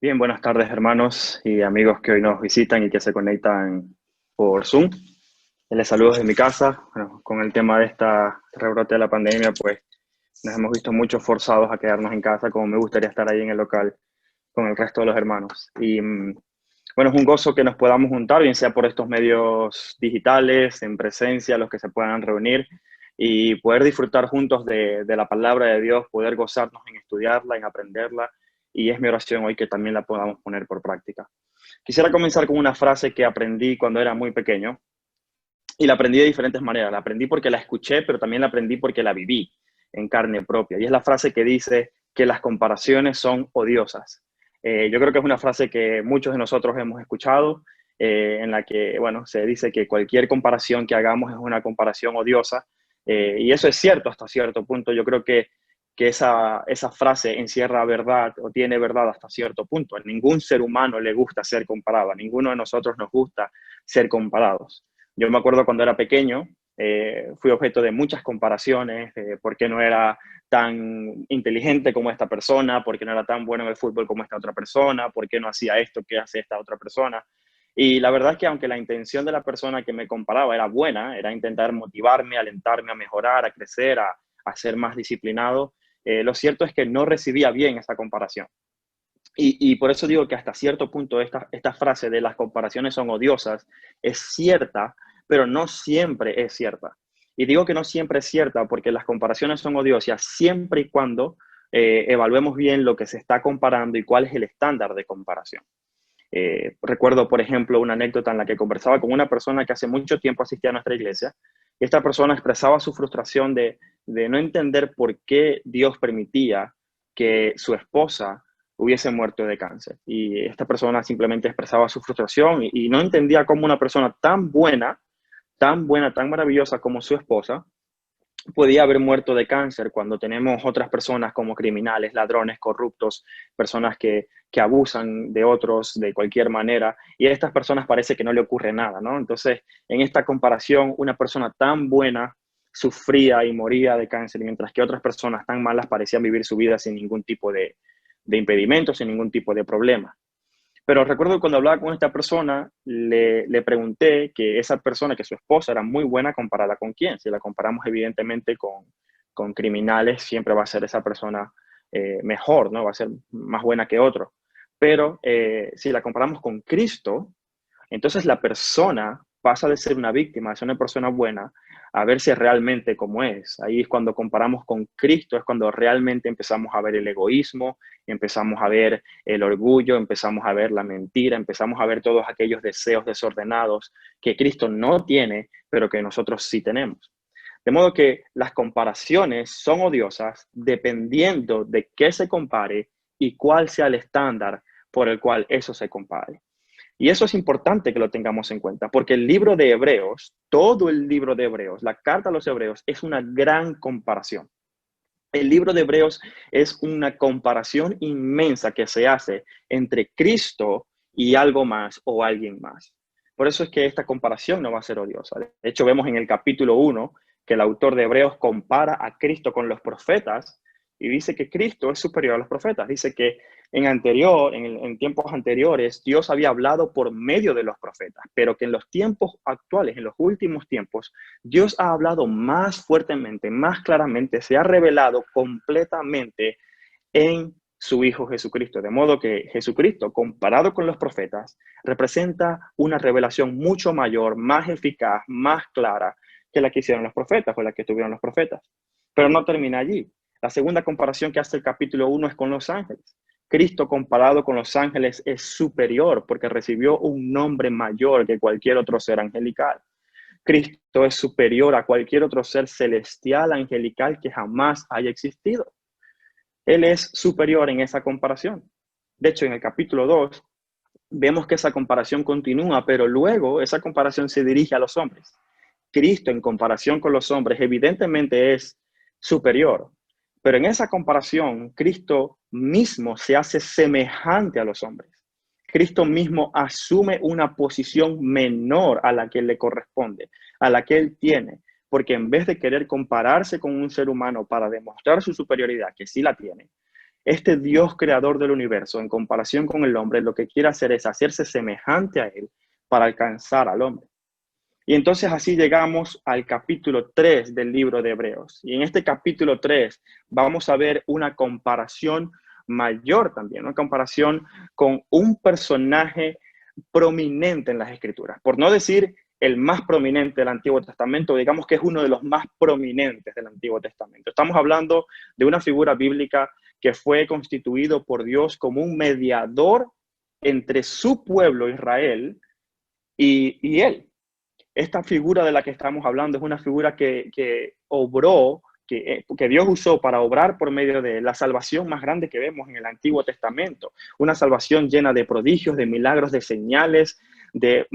Bien, buenas tardes hermanos y amigos que hoy nos visitan y que se conectan por Zoom. Les saludo desde mi casa. Bueno, con el tema de esta rebrote de la pandemia, pues nos hemos visto muchos forzados a quedarnos en casa, como me gustaría estar ahí en el local con el resto de los hermanos. Bueno, es un gozo que nos podamos juntar, bien sea por estos medios digitales, en presencia, los que se puedan reunir y poder disfrutar juntos de la palabra de Dios, poder gozarnos en estudiarla, en aprenderla. Y es mi oración hoy que también la podamos poner por práctica. Quisiera comenzar con una frase que aprendí cuando era muy pequeño y la aprendí de diferentes maneras. La aprendí porque la escuché, pero también la aprendí porque la viví en carne propia. Y es la frase que dice que las comparaciones son odiosas. Yo creo que es una frase que muchos de nosotros hemos escuchado, en la que, bueno, se dice que cualquier comparación que hagamos es una comparación odiosa. Y eso es cierto hasta cierto punto. Yo creo que esa frase encierra verdad o tiene verdad hasta cierto punto. A ningún ser humano le gusta ser comparado, a ninguno de nosotros nos gusta ser comparados. Yo me acuerdo cuando era pequeño, fui objeto de muchas comparaciones, por qué no era tan inteligente como esta persona, por qué no era tan bueno en el fútbol como esta otra persona, por qué no hacía esto que hace esta otra persona. Y la verdad es que aunque la intención de la persona que me comparaba era buena, era intentar motivarme, alentarme a mejorar, a crecer, a ser más disciplinado, lo cierto es que no recibía bien esa comparación. Y por eso digo que hasta cierto punto esta frase de las comparaciones son odiosas es cierta, pero no siempre es cierta. Y digo que no siempre es cierta porque las comparaciones son odiosas siempre y cuando evaluemos bien lo que se está comparando y cuál es el estándar de comparación. Recuerdo, por ejemplo, una anécdota en la que conversaba con una persona que hace mucho tiempo asistía a nuestra iglesia. Y esta persona expresaba su frustración de no entender por qué Dios permitía que su esposa hubiese muerto de cáncer. Y esta persona simplemente expresaba su frustración y no entendía cómo una persona tan buena, tan maravillosa como su esposa, podía haber muerto de cáncer cuando tenemos otras personas como criminales, ladrones, corruptos, personas que abusan de otros de cualquier manera, y a estas personas parece que no le ocurre nada, ¿no? Entonces, en esta comparación, una persona tan buena sufría y moría de cáncer, mientras que otras personas tan malas parecían vivir su vida sin ningún tipo de impedimento, sin ningún tipo de problema. Pero recuerdo que cuando hablaba con esta persona, le pregunté que esa persona, que su esposa era muy buena comparada con quién. Si la comparamos evidentemente con criminales, siempre va a ser esa persona mejor, ¿no? Va a ser más buena que otro. Pero si la comparamos con Cristo, entonces la persona pasa de ser una víctima, de ser una persona buena, a verse realmente como es. Ahí es cuando comparamos con Cristo, es cuando realmente empezamos a ver el egoísmo, empezamos a ver el orgullo, empezamos a ver la mentira, empezamos a ver todos aquellos deseos desordenados que Cristo no tiene, pero que nosotros sí tenemos. De modo que las comparaciones son odiosas dependiendo de qué se compare y cuál sea el estándar por el cual eso se compare. Y eso es importante que lo tengamos en cuenta, porque el libro de Hebreos, todo el libro de Hebreos, la carta a los Hebreos, es una gran comparación. El libro de Hebreos es una comparación inmensa que se hace entre Cristo y algo más o alguien más. Por eso es que esta comparación no va a ser odiosa. De hecho, vemos en el capítulo 1 que el autor de Hebreos compara a Cristo con los profetas y dice que Cristo es superior a los profetas. Dice que en tiempos anteriores, Dios había hablado por medio de los profetas, pero que en los tiempos actuales, en los últimos tiempos, Dios ha hablado más fuertemente, más claramente, se ha revelado completamente en su Hijo Jesucristo. De modo que Jesucristo, comparado con los profetas, representa una revelación mucho mayor, más eficaz, más clara que la que hicieron los profetas o la que tuvieron los profetas. Pero no termina allí. La segunda comparación que hace el capítulo 1 es con los ángeles. Cristo comparado con los ángeles es superior porque recibió un nombre mayor que cualquier otro ser angelical. Cristo es superior a cualquier otro ser celestial, angelical que jamás haya existido. Él es superior en esa comparación. De hecho, en el capítulo 2 vemos que esa comparación continúa, pero luego esa comparación se dirige a los hombres. Cristo en comparación con los hombres evidentemente es superior, pero en esa comparación Cristo mismo se hace semejante a los hombres. Cristo mismo asume una posición menor a la que le corresponde, a la que él tiene, porque en vez de querer compararse con un ser humano para demostrar su superioridad, que sí la tiene, Este Dios creador del universo, en comparación con el hombre, lo que quiere hacer es hacerse semejante a él para alcanzar al hombre. Y entonces así llegamos al capítulo 3 del libro de Hebreos. Y en este capítulo 3 vamos a ver una comparación mayor también, una comparación con un personaje prominente en las Escrituras. Por no decir el más prominente del Antiguo Testamento, digamos que es uno de los más prominentes del Antiguo Testamento. Estamos hablando de una figura bíblica que fue constituido por Dios como un mediador entre su pueblo Israel y él. Esta figura de la que estamos hablando es una figura que obró, que Dios usó para obrar por medio de la salvación más grande que vemos en el Antiguo Testamento. Una salvación llena de prodigios, de milagros, de señales, de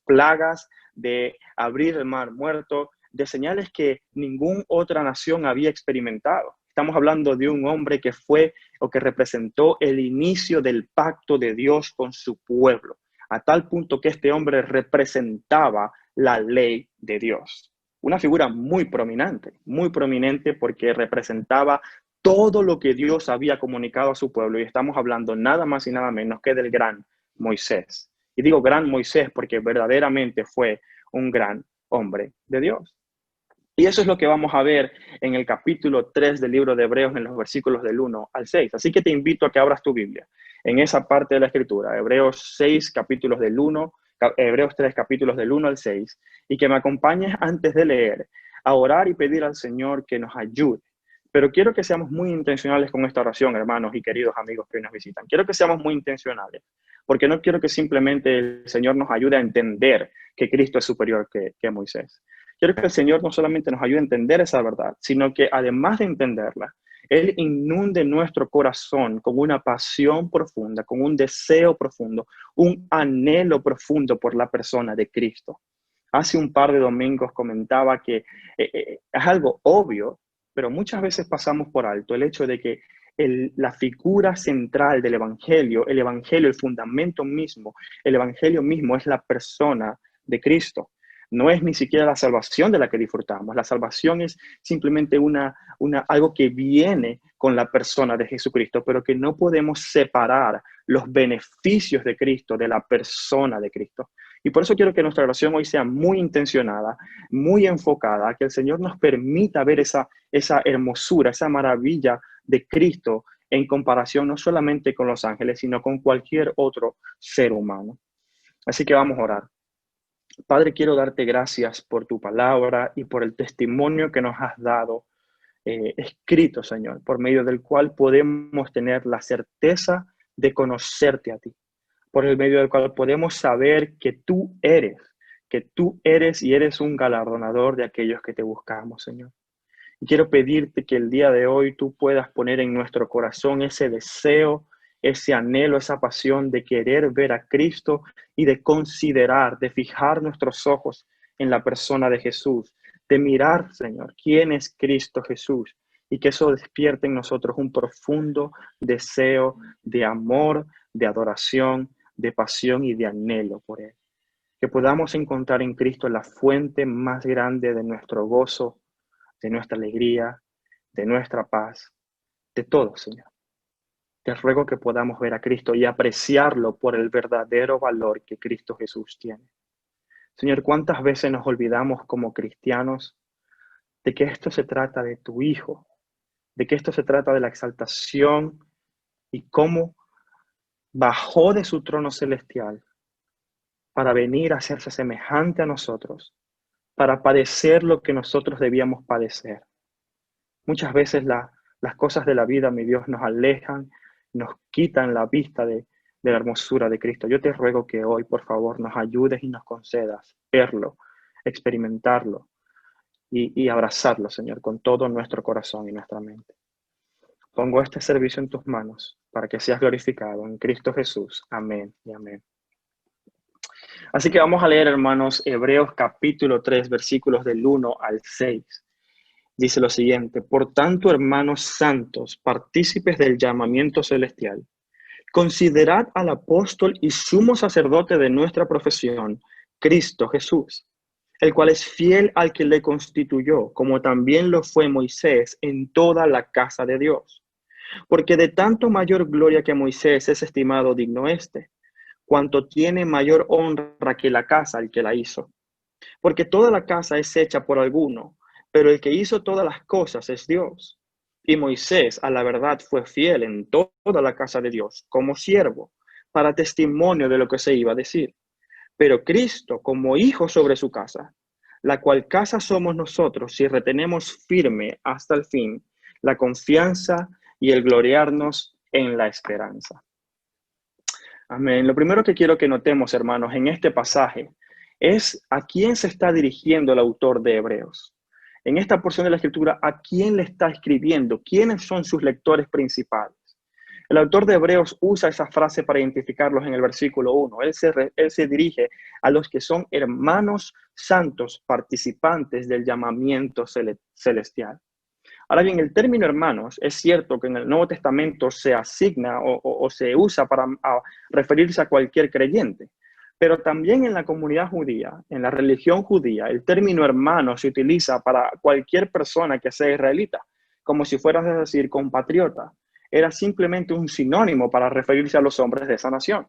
plagas, de abrir el mar muerto, de señales que ninguna otra nación había experimentado. Estamos hablando de un hombre que fue o que representó el inicio del pacto de Dios con su pueblo, a tal punto que este hombre representaba la ley de Dios. Una figura muy prominente porque representaba todo lo que Dios había comunicado a su pueblo. Y estamos hablando nada más y nada menos que del gran Moisés. Y digo gran Moisés porque verdaderamente fue un gran hombre de Dios. Y eso es lo que vamos a ver en el capítulo 3 del libro de Hebreos, en los versículos del 1 al 6. Así que te invito a que abras tu Biblia en esa parte de la Escritura, Hebreos 6, capítulos del 1, Hebreos 3, capítulos del 1 al 6, y que me acompañes antes de leer, a orar y pedir al Señor que nos ayude. Pero quiero que seamos muy intencionales con esta oración, hermanos y queridos amigos que hoy nos visitan. Quiero que seamos muy intencionales, porque no quiero que simplemente el Señor nos ayude a entender que Cristo es superior que Moisés. Quiero que el Señor no solamente nos ayude a entender esa verdad, sino que además de entenderla, Él inunde nuestro corazón con una pasión profunda, con un deseo profundo, un anhelo profundo por la persona de Cristo. Hace un par de domingos comentaba que es algo obvio, pero muchas veces pasamos por alto el hecho de que la figura central del Evangelio, el fundamento mismo, el Evangelio mismo es la persona de Cristo. No es ni siquiera la salvación de la que disfrutamos. La salvación es simplemente algo que viene con la persona de Jesucristo, pero que no podemos separar los beneficios de Cristo de la persona de Cristo. Y por eso quiero que nuestra oración hoy sea muy intencionada, muy enfocada, que el Señor nos permita ver esa hermosura, esa maravilla de Cristo en comparación no solamente con los ángeles, sino con cualquier otro ser humano. Así que vamos a orar. Padre, quiero darte gracias por tu palabra y por el testimonio que nos has dado escrito, Señor, por medio del cual podemos tener la certeza de conocerte a ti, por el medio del cual podemos saber que tú eres y eres un galardonador de aquellos que te buscamos, Señor. Y quiero pedirte que el día de hoy tú puedas poner en nuestro corazón ese deseo, ese anhelo, esa pasión de querer ver a Cristo y de considerar, de fijar nuestros ojos en la persona de Jesús, de mirar, Señor, quién es Cristo Jesús, y que eso despierte en nosotros un profundo deseo de amor, de adoración, de pasión y de anhelo por Él. Que podamos encontrar en Cristo la fuente más grande de nuestro gozo, de nuestra alegría, de nuestra paz, de todo, Señor. Te ruego que podamos ver a Cristo y apreciarlo por el verdadero valor que Cristo Jesús tiene. Señor, ¿cuántas veces nos olvidamos como cristianos de que esto se trata de tu Hijo, de que esto se trata de la exaltación y cómo bajó de su trono celestial para venir a hacerse semejante a nosotros, para padecer lo que nosotros debíamos padecer? Muchas veces las cosas de la vida, mi Dios, nos alejan, nos quitan la vista de la hermosura de Cristo. Yo te ruego que hoy, por favor, nos ayudes y nos concedas verlo, experimentarlo y abrazarlo, Señor, con todo nuestro corazón y nuestra mente. Pongo este servicio en tus manos para que seas glorificado en Cristo Jesús. Amén y amén. Así que vamos a leer, hermanos, Hebreos capítulo 3, versículos del 1 al 6. Dice lo siguiente: por tanto, hermanos santos, partícipes del llamamiento celestial, considerad al apóstol y sumo sacerdote de nuestra profesión, Cristo Jesús, el cual es fiel al que le constituyó, como también lo fue Moisés en toda la casa de Dios. Porque de tanto mayor gloria que Moisés es estimado digno este, cuanto tiene mayor honra que la casa el que la hizo. Porque toda la casa es hecha por alguno, pero el que hizo todas las cosas es Dios. Y Moisés, a la verdad, fue fiel en toda la casa de Dios, como siervo, para testimonio de lo que se iba a decir. Pero Cristo, como hijo sobre su casa, la cual casa somos nosotros si retenemos firme hasta el fin la confianza y el gloriarnos en la esperanza. Amén. Lo primero que quiero que notemos, hermanos, en este pasaje es a quién se está dirigiendo el autor de Hebreos. En esta porción de la Escritura, ¿a quién le está escribiendo? ¿Quiénes son sus lectores principales? El autor de Hebreos usa esa frase para identificarlos en el versículo 1. Él se dirige a los que son hermanos santos, participantes del llamamiento celestial. Ahora bien, el término hermanos es cierto que en el Nuevo Testamento se asigna o se usa para referirse a cualquier creyente, pero también en la comunidad judía, en la religión judía, el término hermano se utiliza para cualquier persona que sea israelita, como si fueras a decir compatriota. Era simplemente un sinónimo para referirse a los hombres de esa nación.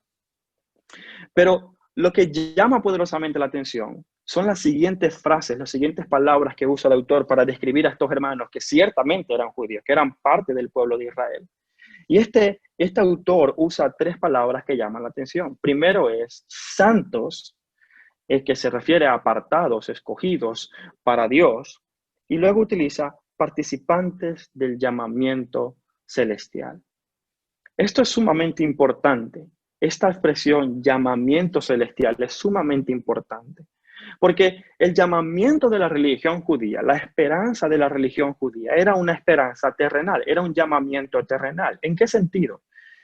Pero lo que llama poderosamente la atención son las siguientes frases, las siguientes palabras que usa el autor para describir a estos hermanos que ciertamente eran judíos, que eran parte del pueblo de Israel. Y este autor usa tres palabras que llaman la atención. Primero es santos, que se refiere a apartados, escogidos para Dios. Y luego utiliza participantes del llamamiento celestial. Esto es sumamente importante. Esta expresión llamamiento celestial es sumamente importante. Porque el llamamiento de la religión judía, la esperanza de la religión judía, era una esperanza terrenal, era un llamamiento terrenal. ¿En qué sentido?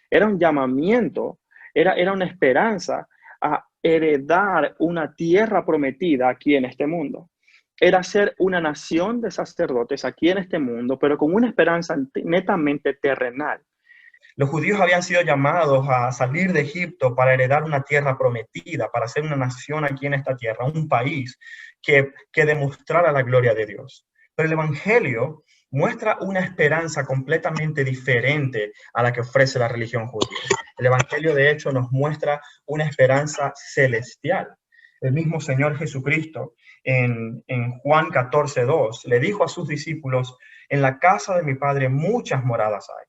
Era un llamamiento, era una esperanza a heredar una tierra prometida aquí en este mundo. Era ser una nación de sacerdotes aquí en este mundo, pero con una esperanza netamente terrenal. Los judíos habían sido llamados a salir de Egipto para heredar una tierra prometida, para ser una nación aquí en esta tierra, un país que demostrara la gloria de Dios. Pero el Evangelio muestra una esperanza completamente diferente a la que ofrece la religión judía. El Evangelio, de hecho, nos muestra una esperanza celestial. El mismo Señor Jesucristo, en Juan 14:2, le dijo a sus discípulos: en la casa de mi Padre muchas moradas hay.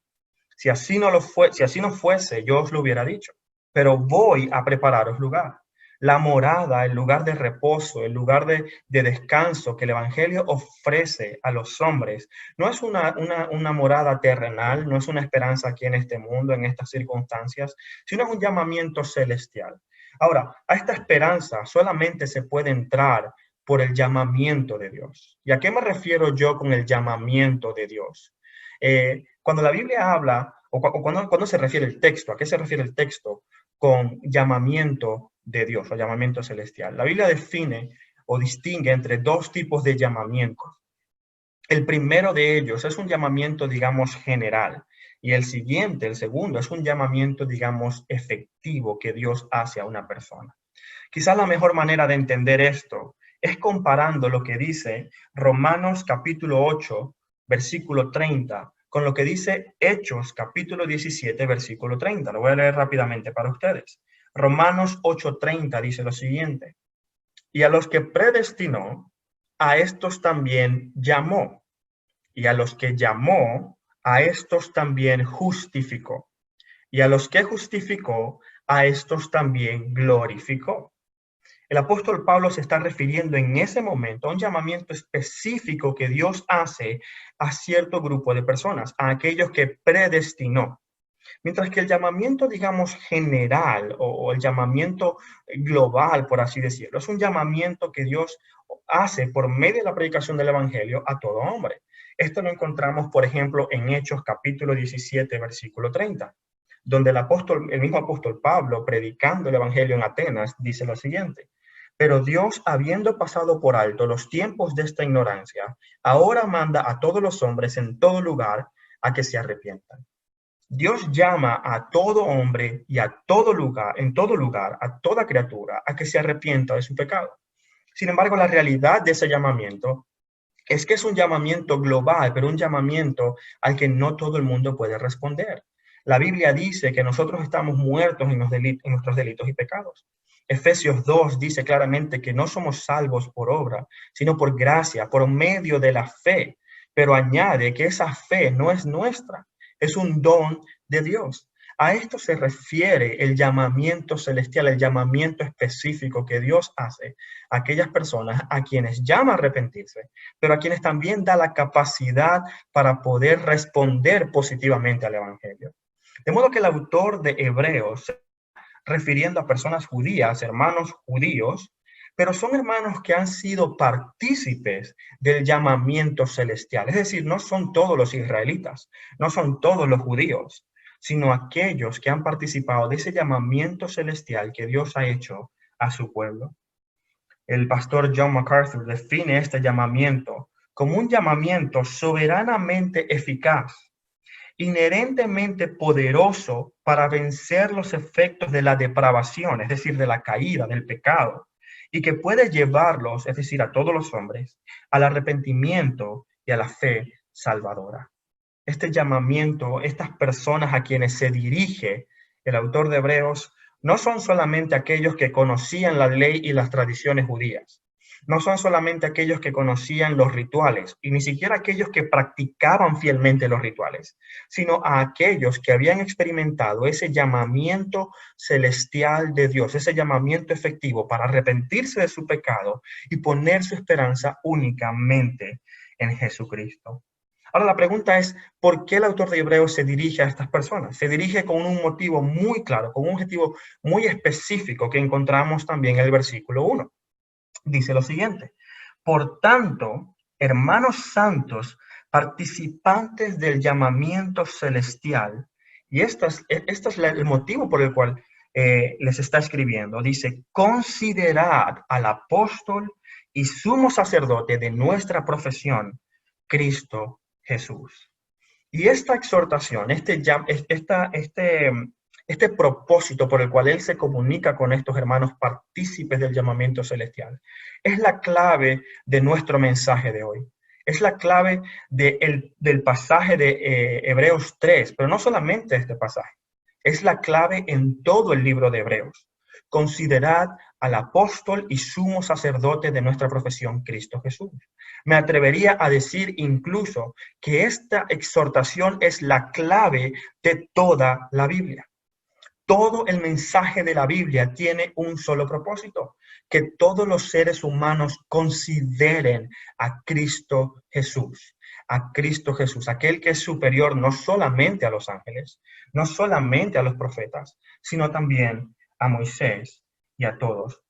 Si así no fuese, yo os lo hubiera dicho. Pero voy a prepararos lugar. La morada, el lugar de reposo, el lugar de descanso que el Evangelio ofrece a los hombres, no es una morada terrenal, no es una esperanza aquí en este mundo, en estas circunstancias, sino es un llamamiento celestial. Ahora, a esta esperanza solamente se puede entrar por el llamamiento de Dios. ¿Y a qué me refiero yo con el llamamiento de Dios? Cuando la Biblia habla, o cuando se refiere el texto, ¿a qué se refiere el texto con llamamiento de Dios o llamamiento celestial? La Biblia define o distingue entre dos tipos de llamamientos. El primero de ellos es un llamamiento, digamos, general. Y el siguiente, el segundo, es un llamamiento, digamos, efectivo que Dios hace a una persona. Quizás la mejor manera de entender esto es comparando lo que dice Romanos capítulo 8, versículo 30, con lo que dice Hechos capítulo 17, versículo 30. Lo voy a leer rápidamente para ustedes. Romanos 8:30 dice lo siguiente: y a los que predestinó, a estos también llamó, y a los que llamó, a estos también justificó, y a los que justificó, a estos también glorificó. El apóstol Pablo se está refiriendo en ese momento a un llamamiento específico que Dios hace a cierto grupo de personas, a aquellos que predestinó. Mientras que el llamamiento, digamos, general o el llamamiento global, por así decirlo, es un llamamiento que Dios hace por medio de la predicación del Evangelio a todo hombre. Esto lo encontramos, por ejemplo, en Hechos capítulo 17, versículo 30, donde el mismo apóstol Pablo, predicando el Evangelio en Atenas, dice lo siguiente: pero Dios, habiendo pasado por alto los tiempos de esta ignorancia, ahora manda a todos los hombres en todo lugar a que se arrepientan. Dios llama a todo hombre y a todo lugar, en todo lugar, a toda criatura, a que se arrepienta de su pecado. Sin embargo, la realidad de ese llamamiento es que es un llamamiento global, pero un llamamiento al que no todo el mundo puede responder. La Biblia dice que nosotros estamos muertos en nuestros delitos y pecados. Efesios 2 dice claramente que no somos salvos por obra, sino por gracia, por medio de la fe. Pero añade que esa fe no es nuestra, es un don de Dios. A esto se refiere el llamamiento celestial, el llamamiento específico que Dios hace a aquellas personas a quienes llama a arrepentirse, pero a quienes también da la capacidad para poder responder positivamente al Evangelio. De modo que el autor de Hebreos, refiriendo a personas judías, hermanos judíos, pero son hermanos que han sido partícipes del llamamiento celestial. Es decir, no son todos los israelitas, no son todos los judíos, sino aquellos que han participado de ese llamamiento celestial que Dios ha hecho a su pueblo. El pastor John MacArthur define este llamamiento como un llamamiento soberanamente eficaz, inherentemente poderoso para vencer los efectos de la depravación, es decir, de la caída, del pecado, y que puede llevarlos, es decir, a todos los hombres, al arrepentimiento y a la fe salvadora. Este llamamiento, estas personas a quienes se dirige el autor de Hebreos, no son solamente aquellos que conocían la ley y las tradiciones judías. No son solamente aquellos que conocían los rituales, y ni siquiera aquellos que practicaban fielmente los rituales, sino a aquellos que habían experimentado ese llamamiento celestial de Dios, ese llamamiento efectivo para arrepentirse de su pecado y poner su esperanza únicamente en Jesucristo. Ahora la pregunta es, ¿por qué el autor de Hebreos se dirige a estas personas? Se dirige con un motivo muy claro, con un objetivo muy específico que encontramos también en el versículo 1. Dice lo siguiente: por tanto, hermanos santos, participantes del llamamiento celestial, y este es el motivo por el cual les está escribiendo. Dice, considerad al apóstol y sumo sacerdote de nuestra profesión, Cristo Jesús. Y esta exhortación, este propósito por el cual él se comunica con estos hermanos partícipes del llamamiento celestial, es la clave de nuestro mensaje de hoy. Es la clave del pasaje de Hebreos 3, pero no solamente este pasaje. Es la clave en todo el libro de Hebreos. Considerad al apóstol y sumo sacerdote de nuestra profesión, Cristo Jesús. Me atrevería a decir incluso que esta exhortación es la clave de toda la Biblia. Todo el mensaje de la Biblia tiene un solo propósito: que todos los seres humanos consideren a Cristo Jesús. A Cristo Jesús, aquel que es superior no solamente a los ángeles, no solamente a los profetas, sino también a Moisés y a todos,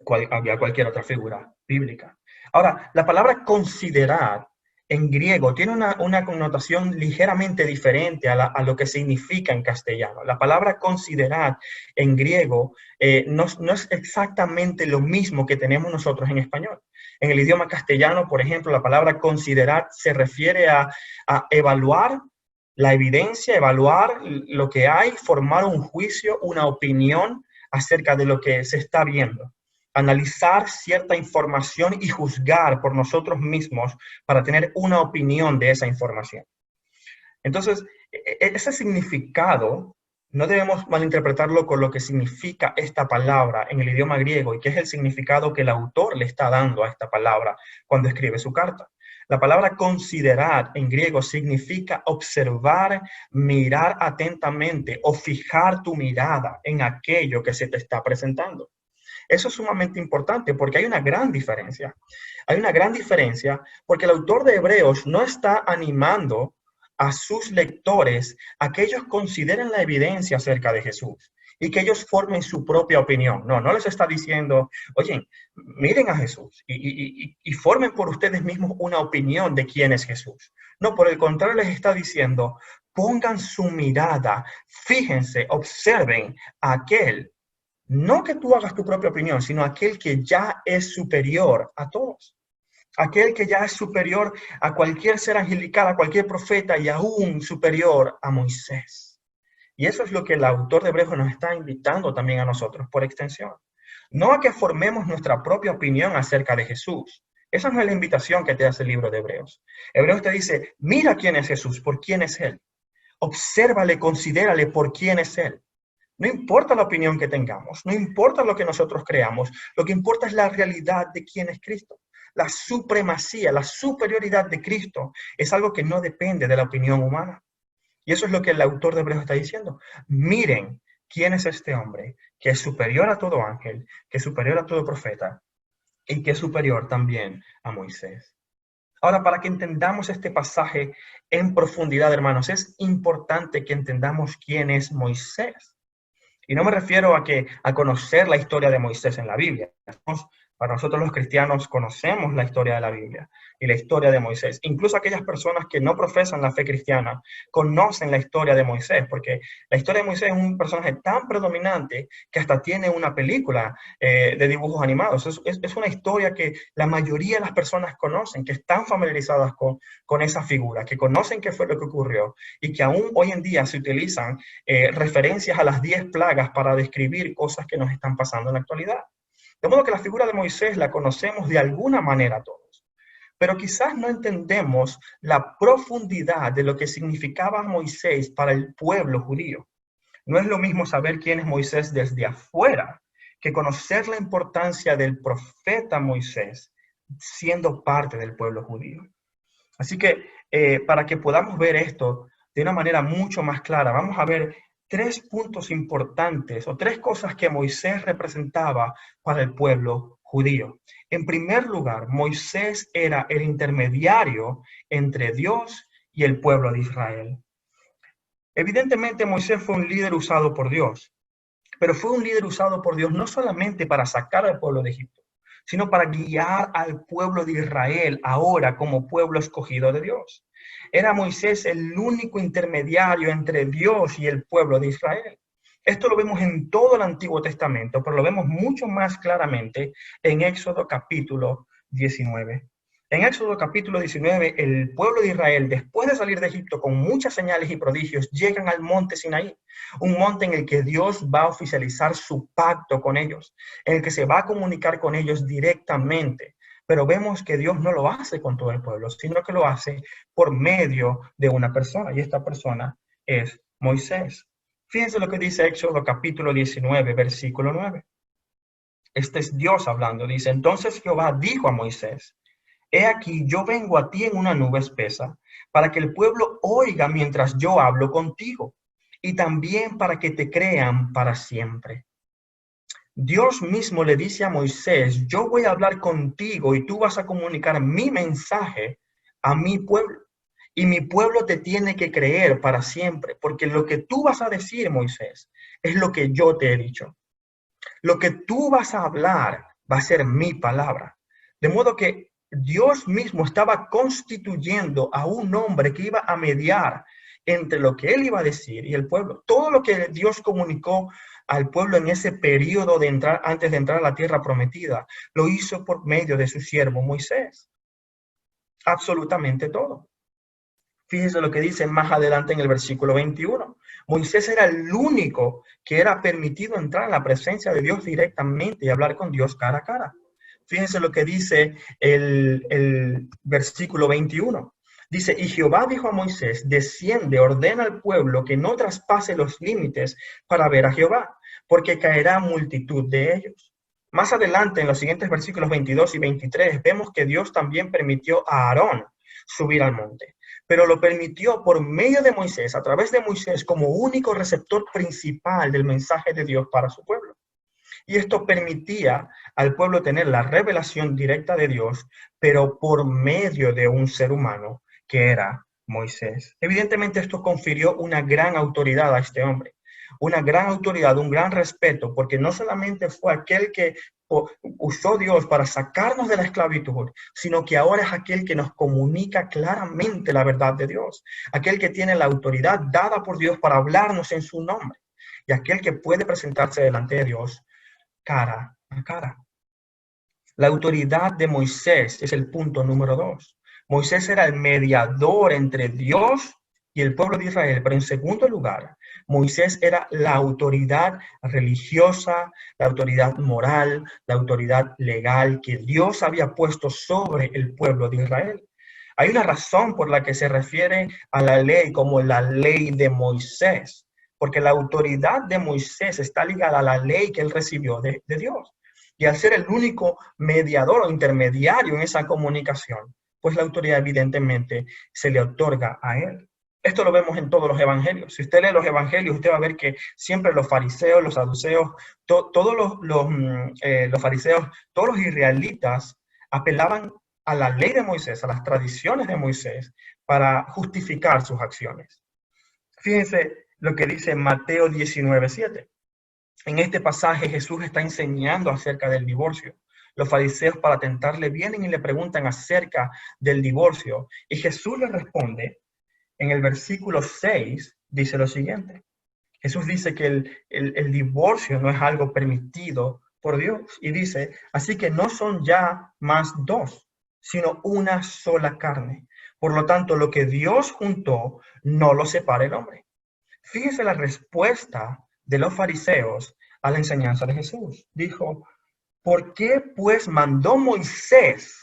a cualquier otra figura bíblica. Ahora, la palabra considerar en griego tiene una connotación ligeramente diferente a lo que significa en castellano. La palabra considerar en griego no es exactamente lo mismo que tenemos nosotros en español. En el idioma castellano, por ejemplo, la palabra considerar se refiere a evaluar la evidencia, evaluar lo que hay, formar un juicio, una opinión acerca de lo que se está viendo. Analizar cierta información y juzgar por nosotros mismos para tener una opinión de esa información. Entonces, ese significado no debemos malinterpretarlo con lo que significa esta palabra en el idioma griego y que es el significado que el autor le está dando a esta palabra cuando escribe su carta. La palabra considerar en griego significa observar, mirar atentamente o fijar tu mirada en aquello que se te está presentando. Eso es sumamente importante porque hay una gran diferencia. Hay una gran diferencia porque el autor de Hebreos no está animando a sus lectores a que ellos consideren la evidencia acerca de Jesús y que ellos formen su propia opinión. No les está diciendo, oye, miren a Jesús y formen por ustedes mismos una opinión de quién es Jesús. No, por el contrario, les está diciendo, pongan su mirada, fíjense, observen a aquel. No que tú hagas tu propia opinión, sino aquel que ya es superior a todos. Aquel que ya es superior a cualquier ser angelical, a cualquier profeta y aún superior a Moisés. Y eso es lo que el autor de Hebreos nos está invitando también a nosotros, por extensión. No a que formemos nuestra propia opinión acerca de Jesús, Esa no es la invitación que te hace el libro de Hebreos. Hebreos te dice, mira quién es Jesús, por quién es Él. Obsérvale, considérale por quién es Él. No importa la opinión que tengamos, no importa lo que nosotros creamos, lo que importa es la realidad de quién es Cristo. La supremacía, la superioridad de Cristo es algo que no depende de la opinión humana. Y eso es lo que el autor de Hebreos está diciendo. Miren quién es este hombre, que es superior a todo ángel, que es superior a todo profeta y que es superior también a Moisés. Ahora, para que entendamos este pasaje en profundidad, hermanos, es importante que entendamos quién es Moisés. Y no me refiero a conocer la historia de Moisés en la Biblia. Para nosotros los cristianos conocemos la historia de la Biblia y la historia de Moisés. Incluso aquellas personas que no profesan la fe cristiana conocen la historia de Moisés, porque la historia de Moisés es un personaje tan predominante que hasta tiene una película de dibujos animados. Es una historia que la mayoría de las personas conocen, que están familiarizadas con esa figura, que conocen qué fue lo que ocurrió y que aún hoy en día se utilizan referencias a las 10 plagas para describir cosas que nos están pasando en la actualidad. De modo que la figura de Moisés la conocemos de alguna manera todos, pero quizás no entendemos la profundidad de lo que significaba Moisés para el pueblo judío. No es lo mismo saber quién es Moisés desde afuera que conocer la importancia del profeta Moisés siendo parte del pueblo judío. Así que para que podamos ver esto de una manera mucho más clara, vamos a ver 3 puntos importantes o 3 cosas que Moisés representaba para el pueblo judío. En primer lugar, Moisés era el intermediario entre Dios y el pueblo de Israel. Evidentemente, Moisés fue un líder usado por Dios, pero fue un líder usado por Dios no solamente para sacar al pueblo de Egipto, sino para guiar al pueblo de Israel ahora como pueblo escogido de Dios. Era Moisés el único intermediario entre Dios y el pueblo de Israel. Esto lo vemos en todo el Antiguo Testamento, pero lo vemos mucho más claramente en Éxodo capítulo 19. En Éxodo capítulo 19, el pueblo de Israel, después de salir de Egipto con muchas señales y prodigios, llegan al monte Sinaí, un monte en el que Dios va a oficializar su pacto con ellos, en el que se va a comunicar con ellos directamente. Pero vemos que Dios no lo hace con todo el pueblo, sino que lo hace por medio de una persona, y esta persona es Moisés. Fíjense lo que dice Éxodo capítulo 19, versículo 9. Este es Dios hablando, dice, entonces Jehová dijo a Moisés, he aquí, yo vengo a ti en una nube espesa, para que el pueblo oiga mientras yo hablo contigo, y también para que te crean para siempre. Dios mismo le dice a Moisés, yo voy a hablar contigo y tú vas a comunicar mi mensaje a mi pueblo. Y mi pueblo te tiene que creer para siempre, porque lo que tú vas a decir, Moisés, es lo que yo te he dicho. Lo que tú vas a hablar va a ser mi palabra. De modo que Dios mismo estaba constituyendo a un hombre que iba a mediar entre lo que él iba a decir y el pueblo. Todo lo que Dios comunicó al pueblo en ese periodo de entrar, antes de entrar a la tierra prometida, lo hizo por medio de su siervo Moisés. Absolutamente todo. Fíjense lo que dice más adelante en el versículo 21. Moisés era el único que era permitido entrar en la presencia de Dios directamente y hablar con Dios cara a cara. Fíjense lo que dice el versículo 21. Dice, y Jehová dijo a Moisés, desciende, ordena al pueblo que no traspase los límites para ver a Jehová, porque caerá multitud de ellos. Más adelante, en los siguientes versículos 22 y 23, vemos que Dios también permitió a Aarón subir al monte, pero lo permitió por medio de Moisés, a través de Moisés, como único receptor principal del mensaje de Dios para su pueblo. Y esto permitía al pueblo tener la revelación directa de Dios, pero por medio de un ser humano que era Moisés. Evidentemente esto confirió una gran autoridad a este hombre, una gran autoridad, un gran respeto, porque no solamente fue aquel que usó Dios para sacarnos de la esclavitud, sino que ahora es aquel que nos comunica claramente la verdad de Dios, aquel que tiene la autoridad dada por Dios para hablarnos en su nombre, y aquel que puede presentarse delante de Dios cara a cara. La autoridad de Moisés es el punto número 2. Moisés era el mediador entre Dios y el pueblo de Israel, pero en segundo lugar, Moisés era la autoridad religiosa, la autoridad moral, la autoridad legal que Dios había puesto sobre el pueblo de Israel. Hay una razón por la que se refiere a la ley como la ley de Moisés, porque la autoridad de Moisés está ligada a la ley que él recibió de Dios. Y al ser el único mediador o intermediario en esa comunicación, pues la autoridad evidentemente se le otorga a él. Esto lo vemos en todos los evangelios. Si usted lee los evangelios, usted va a ver que siempre los fariseos, los saduceos, todos los fariseos, todos los israelitas apelaban a la ley de Moisés, a las tradiciones de Moisés, para justificar sus acciones. Fíjense lo que dice Mateo 19:7. En este pasaje Jesús está enseñando acerca del divorcio. Los fariseos, para tentarle, vienen y le preguntan acerca del divorcio. Y Jesús les responde en el versículo 6, dice lo siguiente. Jesús dice que el divorcio no es algo permitido por Dios. Y dice, así que no son ya más dos, sino una sola carne. Por lo tanto, lo que Dios juntó, no lo separa el hombre. Fíjese la respuesta de los fariseos a la enseñanza de Jesús. Dijo, ¿por qué pues mandó Moisés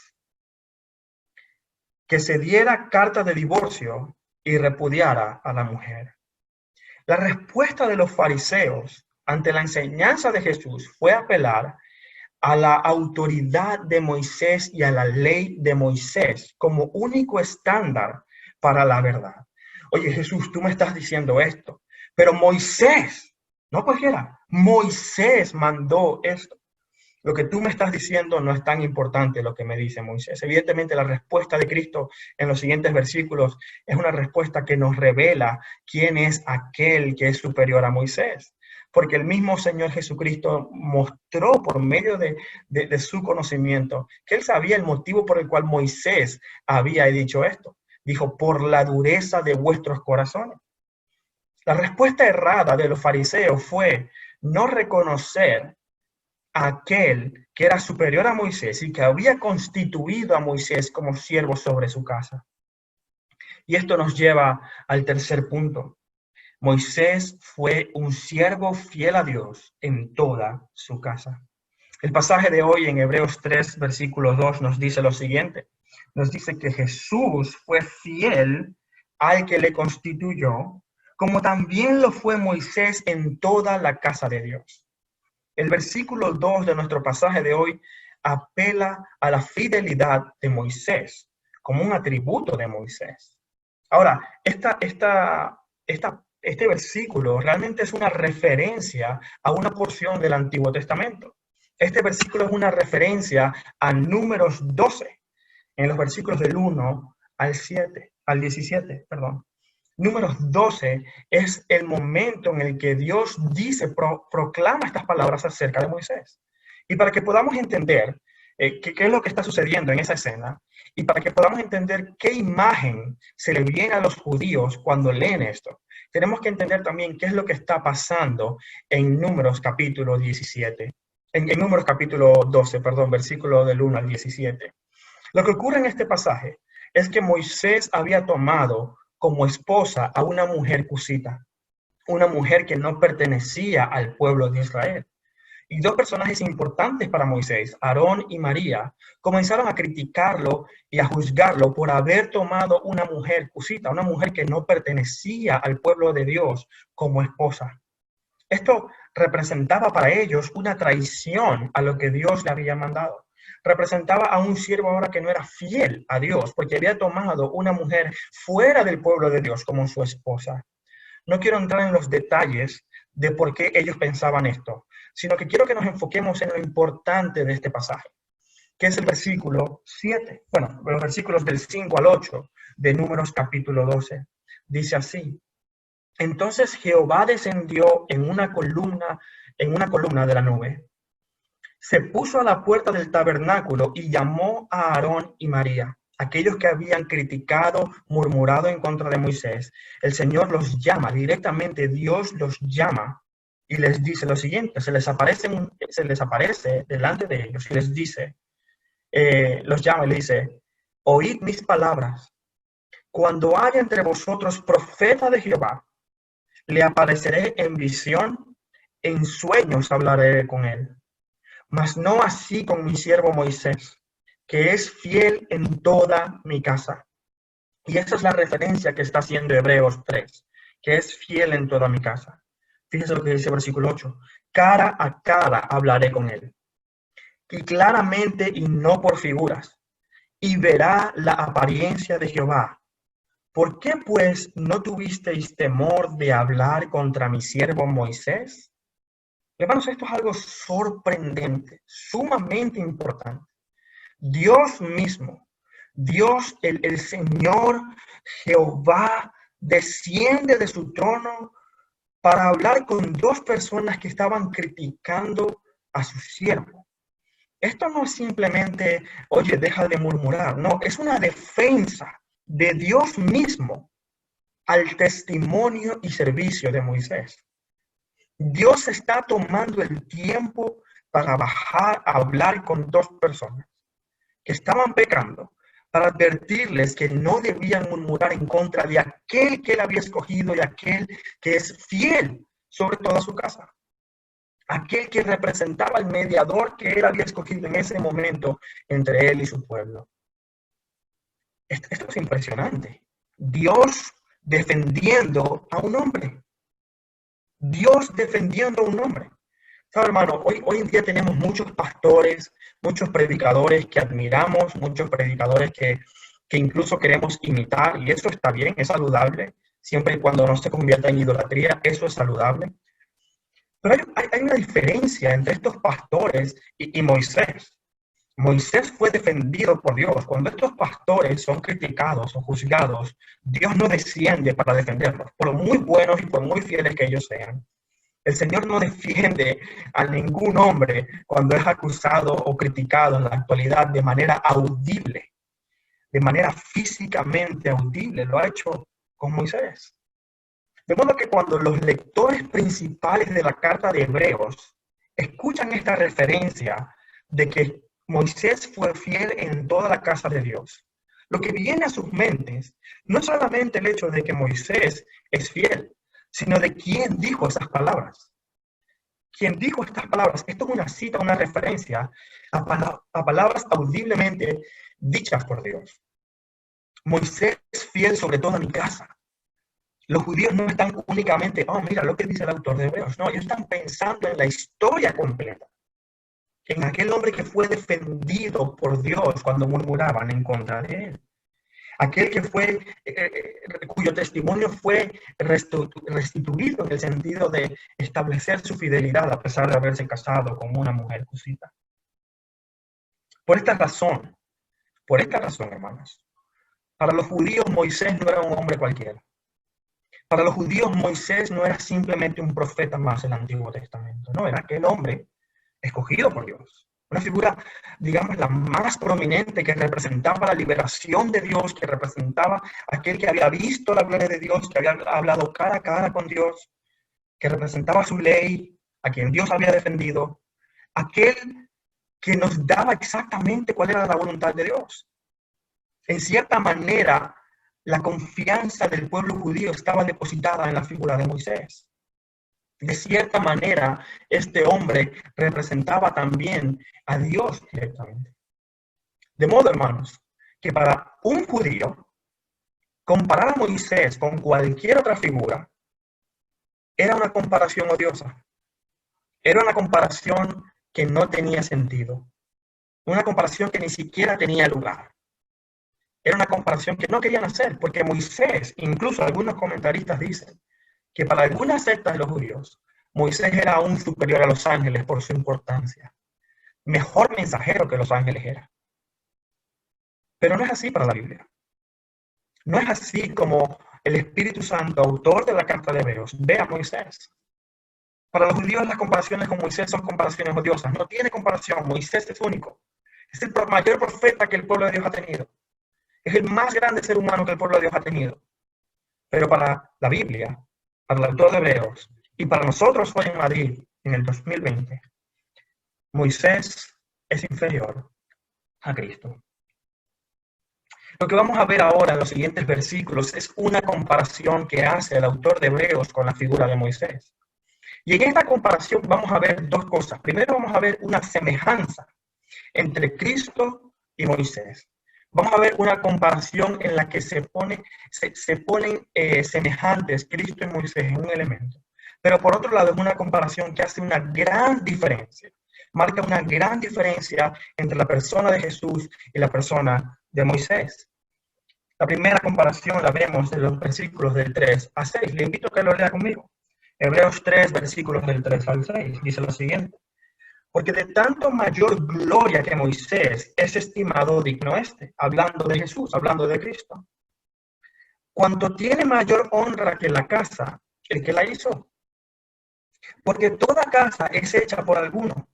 que se diera carta de divorcio y repudiara a la mujer? La respuesta de los fariseos ante la enseñanza de Jesús fue apelar a la autoridad de Moisés y a la ley de Moisés como único estándar para la verdad. Oye, Jesús, tú me estás diciendo esto, pero Moisés, no cualquiera, Moisés mandó esto. Lo que tú me estás diciendo no es tan importante lo que me dice Moisés. Evidentemente, la respuesta de Cristo en los siguientes versículos es una respuesta que nos revela quién es aquel que es superior a Moisés. Porque el mismo Señor Jesucristo mostró por medio de su conocimiento que él sabía el motivo por el cual Moisés había dicho esto. Dijo, por la dureza de vuestros corazones. La respuesta errada de los fariseos fue no reconocer a aquel que era superior a Moisés y que había constituido a Moisés como siervo sobre su casa. Y esto nos lleva al tercer punto. Moisés fue un siervo fiel a Dios en toda su casa. El pasaje de hoy en Hebreos 3, versículo 2 nos dice lo siguiente. Nos dice que Jesús fue fiel al que le constituyó, como también lo fue Moisés en toda la casa de Dios. El versículo 2 de nuestro pasaje de hoy apela a la fidelidad de Moisés como un atributo de Moisés. Ahora, este versículo realmente es una referencia a una porción del Antiguo Testamento. Este versículo es una referencia a Números 12, en los versículos del 1 al 17, perdón. Números 12 es el momento en el que Dios dice, proclama estas palabras acerca de Moisés. Y para que podamos entender qué es lo que está sucediendo en esa escena, y para que podamos entender qué imagen se le viene a los judíos cuando leen esto, tenemos que entender también qué es lo que está pasando en Números capítulo 17. En Números capítulo 12, perdón, versículo del 1 al 17. Lo que ocurre en este pasaje es que Moisés había tomado como esposa a una mujer cusita, una mujer que no pertenecía al pueblo de Israel. Y dos personajes importantes para Moisés, Aarón y María, comenzaron a criticarlo y a juzgarlo por haber tomado una mujer cusita, una mujer que no pertenecía al pueblo de Dios como esposa. Esto representaba para ellos una traición a lo que Dios le había mandado. Representaba a un siervo ahora que no era fiel a Dios, porque había tomado una mujer fuera del pueblo de Dios como su esposa. No quiero entrar en los detalles de por qué ellos pensaban esto, sino que quiero que nos enfoquemos en lo importante de este pasaje, que es el versículo 7, bueno, los versículos del 5 al 8 de Números capítulo 12. Dice así: entonces Jehová descendió en una columna de la nube. Se puso a la puerta del tabernáculo y llamó a Aarón y María, aquellos que habían criticado, murmurado en contra de Moisés. El Señor los llama, directamente Dios los llama y les dice lo siguiente, se les aparece delante de ellos y les dice, los llama y les dice, oíd mis palabras. cuando haya entre vosotros profeta de Jehová, le apareceré en visión, en sueños hablaré con él. Mas no así con mi siervo Moisés, que es fiel en toda mi casa. Y esa es la referencia que está haciendo Hebreos 3, que es fiel en toda mi casa. Fíjese lo que dice el versículo 8. Cara a cara hablaré con él, y claramente y no por figuras, y verá la apariencia de Jehová. ¿Por qué pues no tuvisteis temor de hablar contra mi siervo Moisés? Hermanos, esto es algo sorprendente, sumamente importante. Dios mismo, Dios, el Señor Jehová, desciende de su trono para hablar con dos personas que estaban criticando a su siervo. Esto no es simplemente, oye, deja de murmurar. No, es una defensa de Dios mismo al testimonio y servicio de Moisés. Dios está tomando el tiempo para bajar a hablar con dos personas que estaban pecando, para advertirles que no debían murmurar en contra de aquel que él había escogido y aquel que es fiel sobre toda su casa. Aquel que representaba al mediador que él había escogido en ese momento entre él y su pueblo. Esto es impresionante. Dios defendiendo a un hombre. Dios defendiendo a un hombre. ¿Sabe, hermano? Hoy en día tenemos muchos pastores, muchos predicadores que admiramos, muchos predicadores que incluso queremos imitar, y eso está bien, es saludable, siempre y cuando no se convierta en idolatría, eso es saludable. Pero hay una diferencia entre estos pastores y Moisés. Moisés fue defendido por Dios. Cuando estos pastores son criticados o juzgados, Dios no desciende para defenderlos, por muy buenos y por muy fieles que ellos sean. El Señor no defiende a ningún hombre cuando es acusado o criticado en la actualidad de manera audible, de manera físicamente audible. Lo ha hecho con Moisés. De modo que cuando los lectores principales de la carta de Hebreos escuchan esta referencia de que Moisés fue fiel en toda la casa de Dios, lo que viene a sus mentes no es solamente el hecho de que Moisés es fiel, sino de quién dijo esas palabras. ¿Quién dijo estas palabras? Esto es una cita, una referencia a palabras audiblemente dichas por Dios. Moisés es fiel sobre toda mi casa. Los judíos no están únicamente, oh, mira lo que dice el autor de Hebreos. No, ellos están pensando en la historia completa. En aquel hombre que fue defendido por Dios cuando murmuraban en contra de él. Aquel que fue, cuyo testimonio fue restituido en el sentido de establecer su fidelidad a pesar de haberse casado con una mujer cusita. Por esta razón, hermanos, para los judíos Moisés no era un hombre cualquiera. Para los judíos Moisés no era simplemente un profeta más del Antiguo Testamento. No, era aquel hombre escogido por Dios. Una figura, digamos, la más prominente que representaba la liberación de Dios, que representaba aquel que había visto la gloria de Dios, que había hablado cara a cara con Dios, que representaba su ley, a quien Dios había defendido, aquel que nos daba exactamente cuál era la voluntad de Dios. En cierta manera, la confianza del pueblo judío estaba depositada en la figura de Moisés. De cierta manera, este hombre representaba también a Dios directamente. De modo, hermanos, que para un judío, comparar a Moisés con cualquier otra figura era una comparación odiosa. Era una comparación que no tenía sentido. Una comparación que ni siquiera tenía lugar. Era una comparación que no querían hacer, porque Moisés, incluso algunos comentaristas dicen, que para algunas sectas de los judíos, Moisés era aún superior a los ángeles por su importancia. Mejor mensajero que los ángeles era. Pero no es así para la Biblia. No es así como el Espíritu Santo, autor de la carta de Hebreos, ve a Moisés. Para los judíos las comparaciones con Moisés son comparaciones odiosas. No tiene comparación. Moisés es único. Es el mayor profeta que el pueblo de Dios ha tenido. Es el más grande ser humano que el pueblo de Dios ha tenido. Pero para la Biblia, para el autor de Hebreos, y para nosotros hoy en Madrid, en el 2020, Moisés es inferior a Cristo. Lo que vamos a ver ahora en los siguientes versículos es una comparación que hace el autor de Hebreos con la figura de Moisés. Y en esta comparación vamos a ver dos cosas. Primero vamos a ver una semejanza entre Cristo y Moisés. Vamos a ver una comparación en la que se ponen semejantes Cristo y Moisés en un elemento. Pero por otro lado es una comparación que hace una gran diferencia. Marca una gran diferencia entre la persona de Jesús y la persona de Moisés. La primera comparación la vemos en los versículos del 3 a 6. Le invito a que lo lea conmigo. Hebreos 3, versículos del 3 al 6, dice lo siguiente. Porque de tanto mayor gloria que Moisés es estimado digno este, hablando de Jesús, hablando de Cristo. Cuanto tiene mayor honra que la casa, el que la hizo. Porque toda casa es hecha por alguno,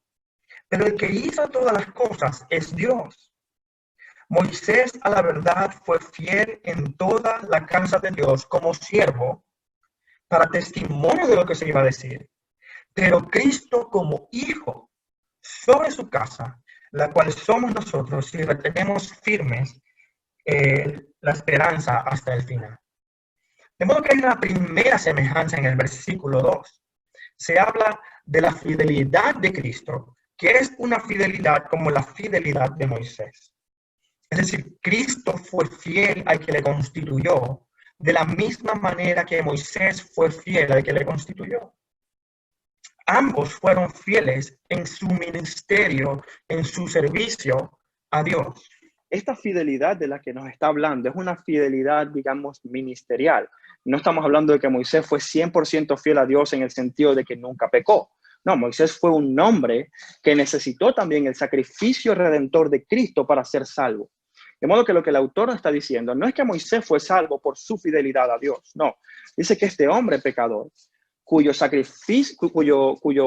pero el que hizo todas las cosas es Dios. Moisés a la verdad fue fiel en toda la casa de Dios como siervo para testimonio de lo que se iba a decir. Pero Cristo como hijo sobre su casa, la cual somos nosotros si retenemos firmes la esperanza hasta el final. De modo que hay una primera semejanza en el versículo 2. Se habla de la fidelidad de Cristo, que es una fidelidad como la fidelidad de Moisés. Es decir, Cristo fue fiel al que le constituyó, de la misma manera que Moisés fue fiel al que le constituyó. Ambos fueron fieles en su ministerio, en su servicio a Dios. Esta fidelidad de la que nos está hablando es una fidelidad, digamos, ministerial. No estamos hablando de que Moisés fue 100% fiel a Dios en el sentido de que nunca pecó. No, Moisés fue un hombre que necesitó también el sacrificio redentor de Cristo para ser salvo. De modo que lo que el autor nos está diciendo no es que Moisés fue salvo por su fidelidad a Dios, no. Dice que este hombre pecador, cuyo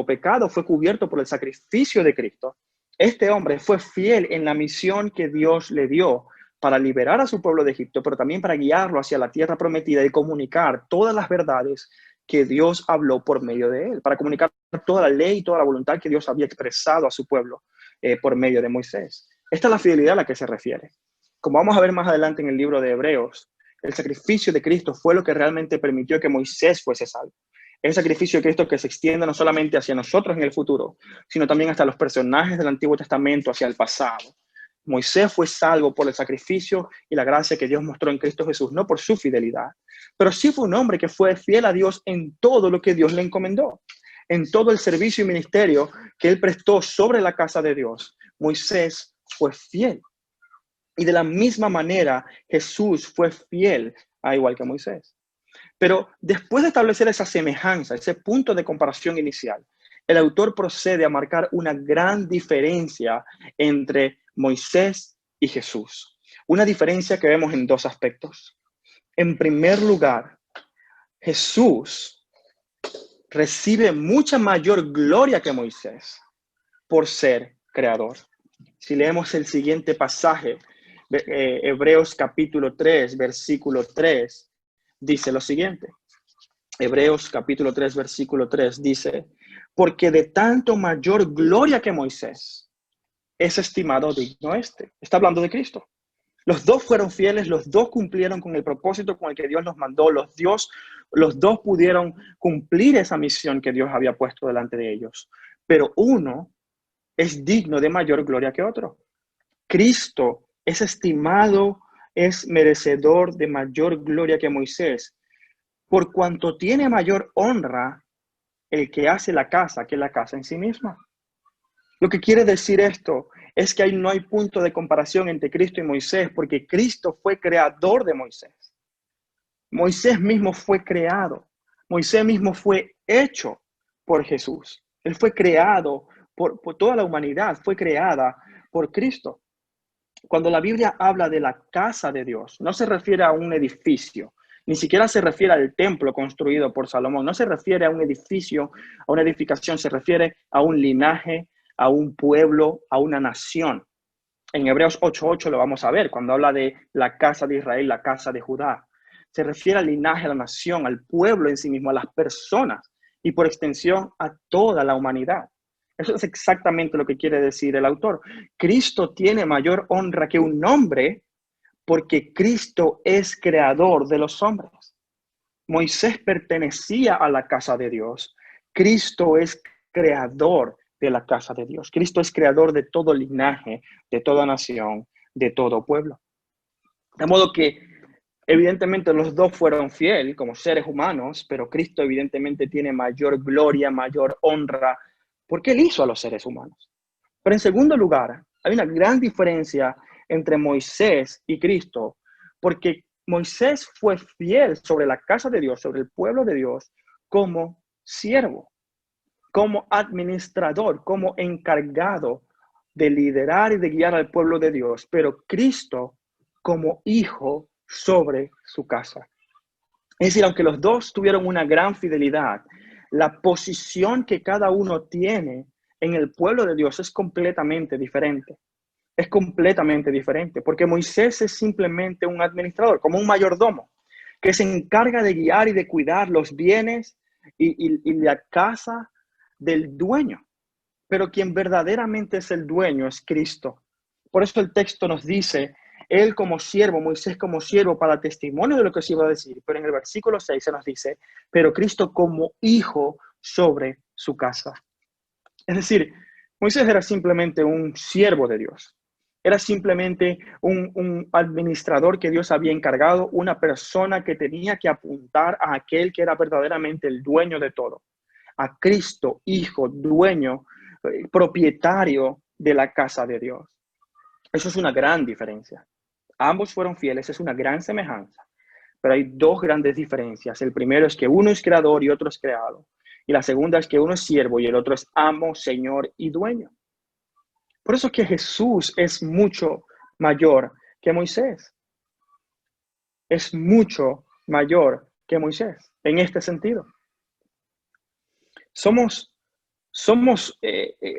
pecado fue cubierto por el sacrificio de Cristo, este hombre fue fiel en la misión que Dios le dio para liberar a su pueblo de Egipto, pero también para guiarlo hacia la tierra prometida y comunicar todas las verdades que Dios habló por medio de él, para comunicar toda la ley y toda la voluntad que Dios había expresado a su pueblo por medio de Moisés. Esta es la fidelidad a la que se refiere. Como vamos a ver más adelante en el libro de Hebreos, el sacrificio de Cristo fue lo que realmente permitió que Moisés fuese salvo. El sacrificio de Cristo que se extiende no solamente hacia nosotros en el futuro, sino también hasta los personajes del Antiguo Testamento hacia el pasado. Moisés fue salvo por el sacrificio y la gracia que Dios mostró en Cristo Jesús, no por su fidelidad, pero sí fue un hombre que fue fiel a Dios en todo lo que Dios le encomendó, en todo el servicio y ministerio que él prestó sobre la casa de Dios. Moisés fue fiel. Y de la misma manera, Jesús fue fiel, igual que Moisés. Pero después de establecer esa semejanza, ese punto de comparación inicial, el autor procede a marcar una gran diferencia entre Moisés y Jesús. Una diferencia que vemos en dos aspectos. En primer lugar, Jesús recibe mucha mayor gloria que Moisés por ser creador. Si leemos el siguiente pasaje, Hebreos capítulo 3, versículo 3, dice lo siguiente. Hebreos capítulo 3, versículo 3 dice, porque de tanto mayor gloria que Moisés es estimado digno este. Está hablando de Cristo. Los dos fueron fieles, los dos cumplieron con el propósito con el que Dios los mandó, los dos pudieron cumplir esa misión que Dios había puesto delante de ellos. Pero uno es digno de mayor gloria que otro. Cristo es estimado, es merecedor de mayor gloria que Moisés, por cuanto tiene mayor honra el que hace la casa que la casa en sí misma. Lo que quiere decir esto es que ahí no hay punto de comparación entre Cristo y Moisés, porque Cristo fue creador de Moisés. Moisés mismo fue creado. Moisés mismo fue hecho por Jesús. Él fue creado por toda la humanidad, fue creada por Cristo. Cuando la Biblia habla de la casa de Dios, no se refiere a un edificio, ni siquiera se refiere al templo construido por Salomón, no se refiere a un edificio, a una edificación, se refiere a un linaje, a un pueblo, a una nación. En Hebreos 8:8 lo vamos a ver, cuando habla de la casa de Israel, la casa de Judá. Se refiere al linaje, a la nación, al pueblo en sí mismo, a las personas y por extensión a toda la humanidad. Eso es exactamente lo que quiere decir el autor. Cristo tiene mayor honra que un hombre porque Cristo es creador de los hombres. Moisés pertenecía a la casa de Dios. Cristo es creador de la casa de Dios. Cristo es creador de todo linaje, de toda nación, de todo pueblo. De modo que evidentemente los dos fueron fieles como seres humanos, pero Cristo evidentemente tiene mayor gloria, mayor honra, porque Él hizo a los seres humanos. Pero en segundo lugar, hay una gran diferencia entre Moisés y Cristo, porque Moisés fue fiel sobre la casa de Dios, sobre el pueblo de Dios, como siervo, como administrador, como encargado de liderar y de guiar al pueblo de Dios, pero Cristo como hijo sobre su casa. Es decir, aunque los dos tuvieron una gran fidelidad, la posición que cada uno tiene en el pueblo de Dios es completamente diferente. Es completamente diferente, porque Moisés es simplemente un administrador, como un mayordomo, que se encarga de guiar y de cuidar los bienes y la casa del dueño. Pero quien verdaderamente es el dueño es Cristo. Por eso el texto nos dice, él como siervo, Moisés como siervo para testimonio de lo que se iba a decir. Pero en el versículo 6 se nos dice, pero Cristo como hijo sobre su casa. Es decir, Moisés era simplemente un siervo de Dios. Era simplemente un administrador que Dios había encargado, una persona que tenía que apuntar a aquel que era verdaderamente el dueño de todo. A Cristo, hijo, dueño, propietario de la casa de Dios. Eso es una gran diferencia. Ambos fueron fieles, es una gran semejanza. Pero hay dos grandes diferencias. El primero es que uno es creador y otro es creado. Y la segunda es que uno es siervo y el otro es amo, señor y dueño. Por eso es que Jesús es mucho mayor que Moisés. Es mucho mayor que Moisés en este sentido.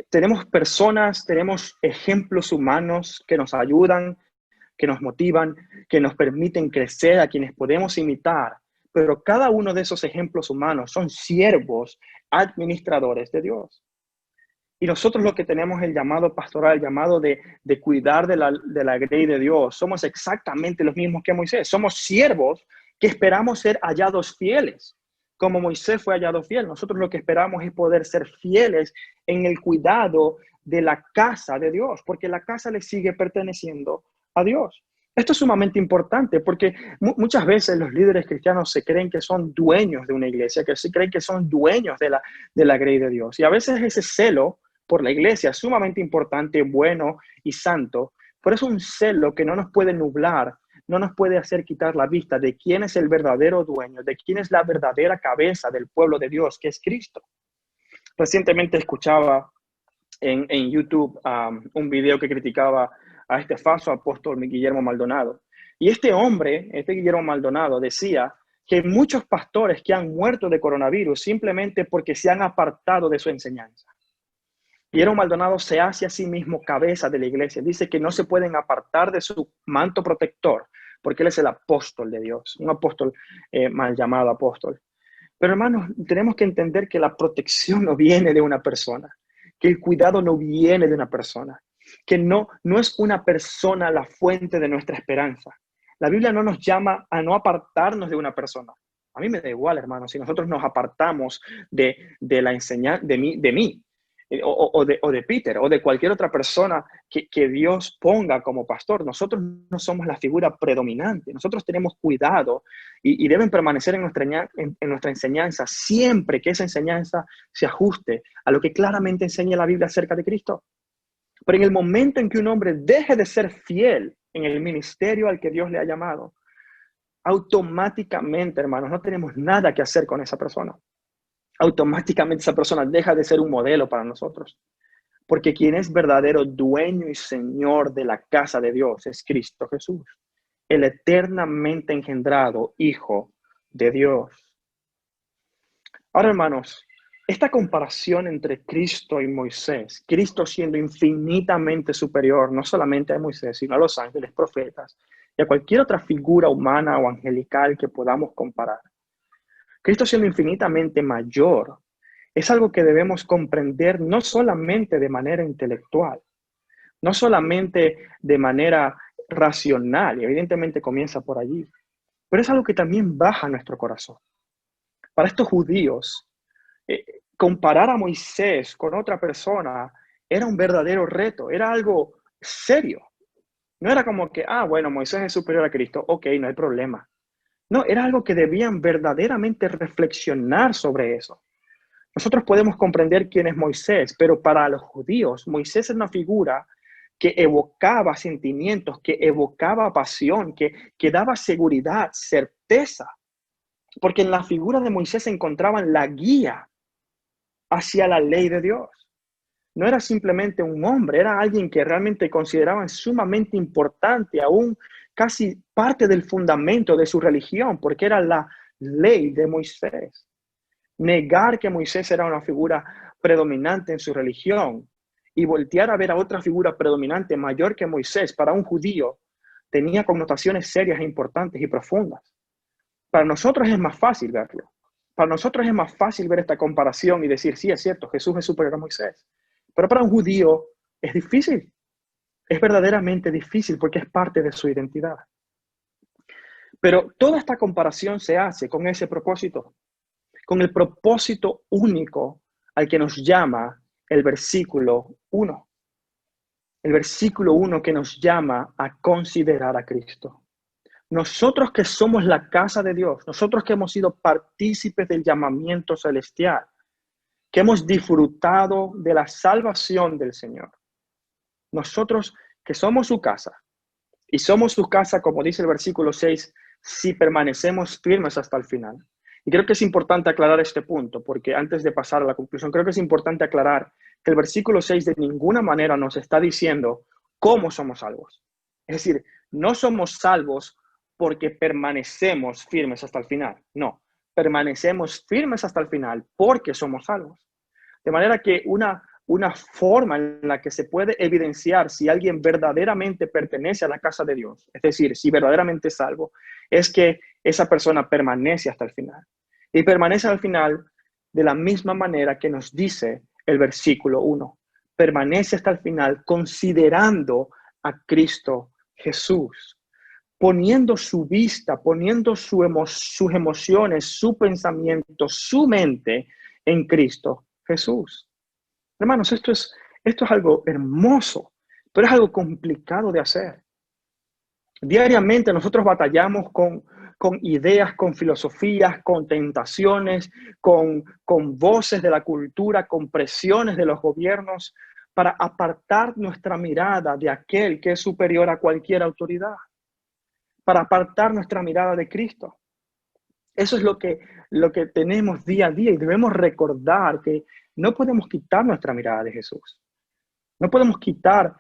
Tenemos personas, tenemos ejemplos humanos que nos ayudan, que nos motivan, que nos permiten crecer, a quienes podemos imitar. Pero cada uno de esos ejemplos humanos son siervos, administradores de Dios. Y nosotros lo que tenemos el llamado pastoral, el llamado de cuidar de la grey de Dios, somos exactamente los mismos que Moisés. Somos siervos que esperamos ser hallados fieles. Como Moisés fue hallado fiel, nosotros lo que esperamos es poder ser fieles en el cuidado de la casa de Dios, porque la casa le sigue perteneciendo a Dios. Esto es sumamente importante porque muchas veces los líderes cristianos se creen que son dueños de una iglesia, que se creen que son dueños de la grey de Dios. Y a veces ese celo por la iglesia es sumamente importante, bueno y santo, pero es un celo que no nos puede nublar, no nos puede hacer quitar la vista de quién es el verdadero dueño, de quién es la verdadera cabeza del pueblo de Dios, que es Cristo. Recientemente escuchaba en YouTube un video que criticaba a este falso apóstol Guillermo Maldonado. Y este hombre, este Guillermo Maldonado, decía que muchos pastores que han muerto de coronavirus simplemente porque se han apartado de su enseñanza. Guillermo Maldonado se hace a sí mismo cabeza de la iglesia. Dice que no se pueden apartar de su manto protector porque él es el apóstol de Dios, un apóstol mal llamado apóstol. Pero hermanos, tenemos que entender que la protección no viene de una persona, que el cuidado no viene de una persona, que no es una persona la fuente de nuestra esperanza. La Biblia no nos llama a no apartarnos de una persona. A mí me da igual, hermano, si nosotros nos apartamos de la enseñanza, de mí o de Peter, o de cualquier otra persona que Dios ponga como pastor. Nosotros no somos la figura predominante. Nosotros tenemos cuidado y deben permanecer en nuestra enseñanza siempre que esa enseñanza se ajuste a lo que claramente enseña la Biblia acerca de Cristo. Pero en el momento en que un hombre deje de ser fiel en el ministerio al que Dios le ha llamado, automáticamente, hermanos, no tenemos nada que hacer con esa persona. Automáticamente esa persona deja de ser un modelo para nosotros. Porque quien es verdadero dueño y señor de la casa de Dios es Cristo Jesús, el eternamente engendrado Hijo de Dios. Ahora, hermanos, esta comparación entre Cristo y Moisés, Cristo siendo infinitamente superior no solamente a Moisés, sino a los ángeles, profetas y a cualquier otra figura humana o angelical que podamos comparar. Cristo siendo infinitamente mayor, es algo que debemos comprender no solamente de manera intelectual, no solamente de manera racional y evidentemente comienza por allí, pero es algo que también baja a nuestro corazón. Para estos judíos, comparar a Moisés con otra persona era un verdadero reto, era algo serio. No era como que, bueno, Moisés es superior a Cristo, ok, no hay problema. No, era algo que debían verdaderamente reflexionar sobre eso. Nosotros podemos comprender quién es Moisés, pero para los judíos, Moisés es una figura que evocaba sentimientos, que evocaba pasión, que daba seguridad, certeza, porque en la figura de Moisés se encontraban la guía hacia la ley de Dios. No era simplemente un hombre, era alguien que realmente consideraban sumamente importante, aún casi parte del fundamento de su religión, porque era la ley de Moisés. Negar que Moisés era una figura predominante en su religión y voltear a ver a otra figura predominante mayor que Moisés para un judío tenía connotaciones serias e importantes y profundas. Para nosotros es más fácil verlo. Para nosotros es más fácil ver esta comparación y decir, sí, es cierto, Jesús es superior a Moisés. Pero para un judío es difícil. Es verdaderamente difícil porque es parte de su identidad. Pero toda esta comparación se hace con ese propósito, con el propósito único al que nos llama el versículo 1. El versículo 1 que nos llama a considerar a Cristo. Nosotros que somos la casa de Dios, nosotros que hemos sido partícipes del llamamiento celestial, que hemos disfrutado de la salvación del Señor. Nosotros que somos su casa, y somos su casa, como dice el versículo 6, si permanecemos firmes hasta el final. Y creo que es importante aclarar este punto, porque antes de pasar a la conclusión, creo que es importante aclarar que el versículo 6 de ninguna manera nos está diciendo cómo somos salvos. Es decir, no somos salvos porque permanecemos firmes hasta el final. No, permanecemos firmes hasta el final porque somos salvos. De manera que una forma en la que se puede evidenciar si alguien verdaderamente pertenece a la casa de Dios, es decir, si verdaderamente es salvo, es que esa persona permanece hasta el final. Y permanece al final de la misma manera que nos dice el versículo 1. Permanece hasta el final considerando a Cristo Jesús, poniendo su vista, poniendo sus emociones, su pensamiento, su mente en Cristo Jesús. Hermanos, esto es algo hermoso, pero es algo complicado de hacer. Diariamente nosotros batallamos con ideas, con filosofías, con tentaciones, con voces de la cultura, con presiones de los gobiernos para apartar nuestra mirada de aquel que es superior a cualquier autoridad, para apartar nuestra mirada de Cristo. Eso es lo que tenemos día a día y debemos recordar que no podemos quitar nuestra mirada de Jesús. No podemos quitar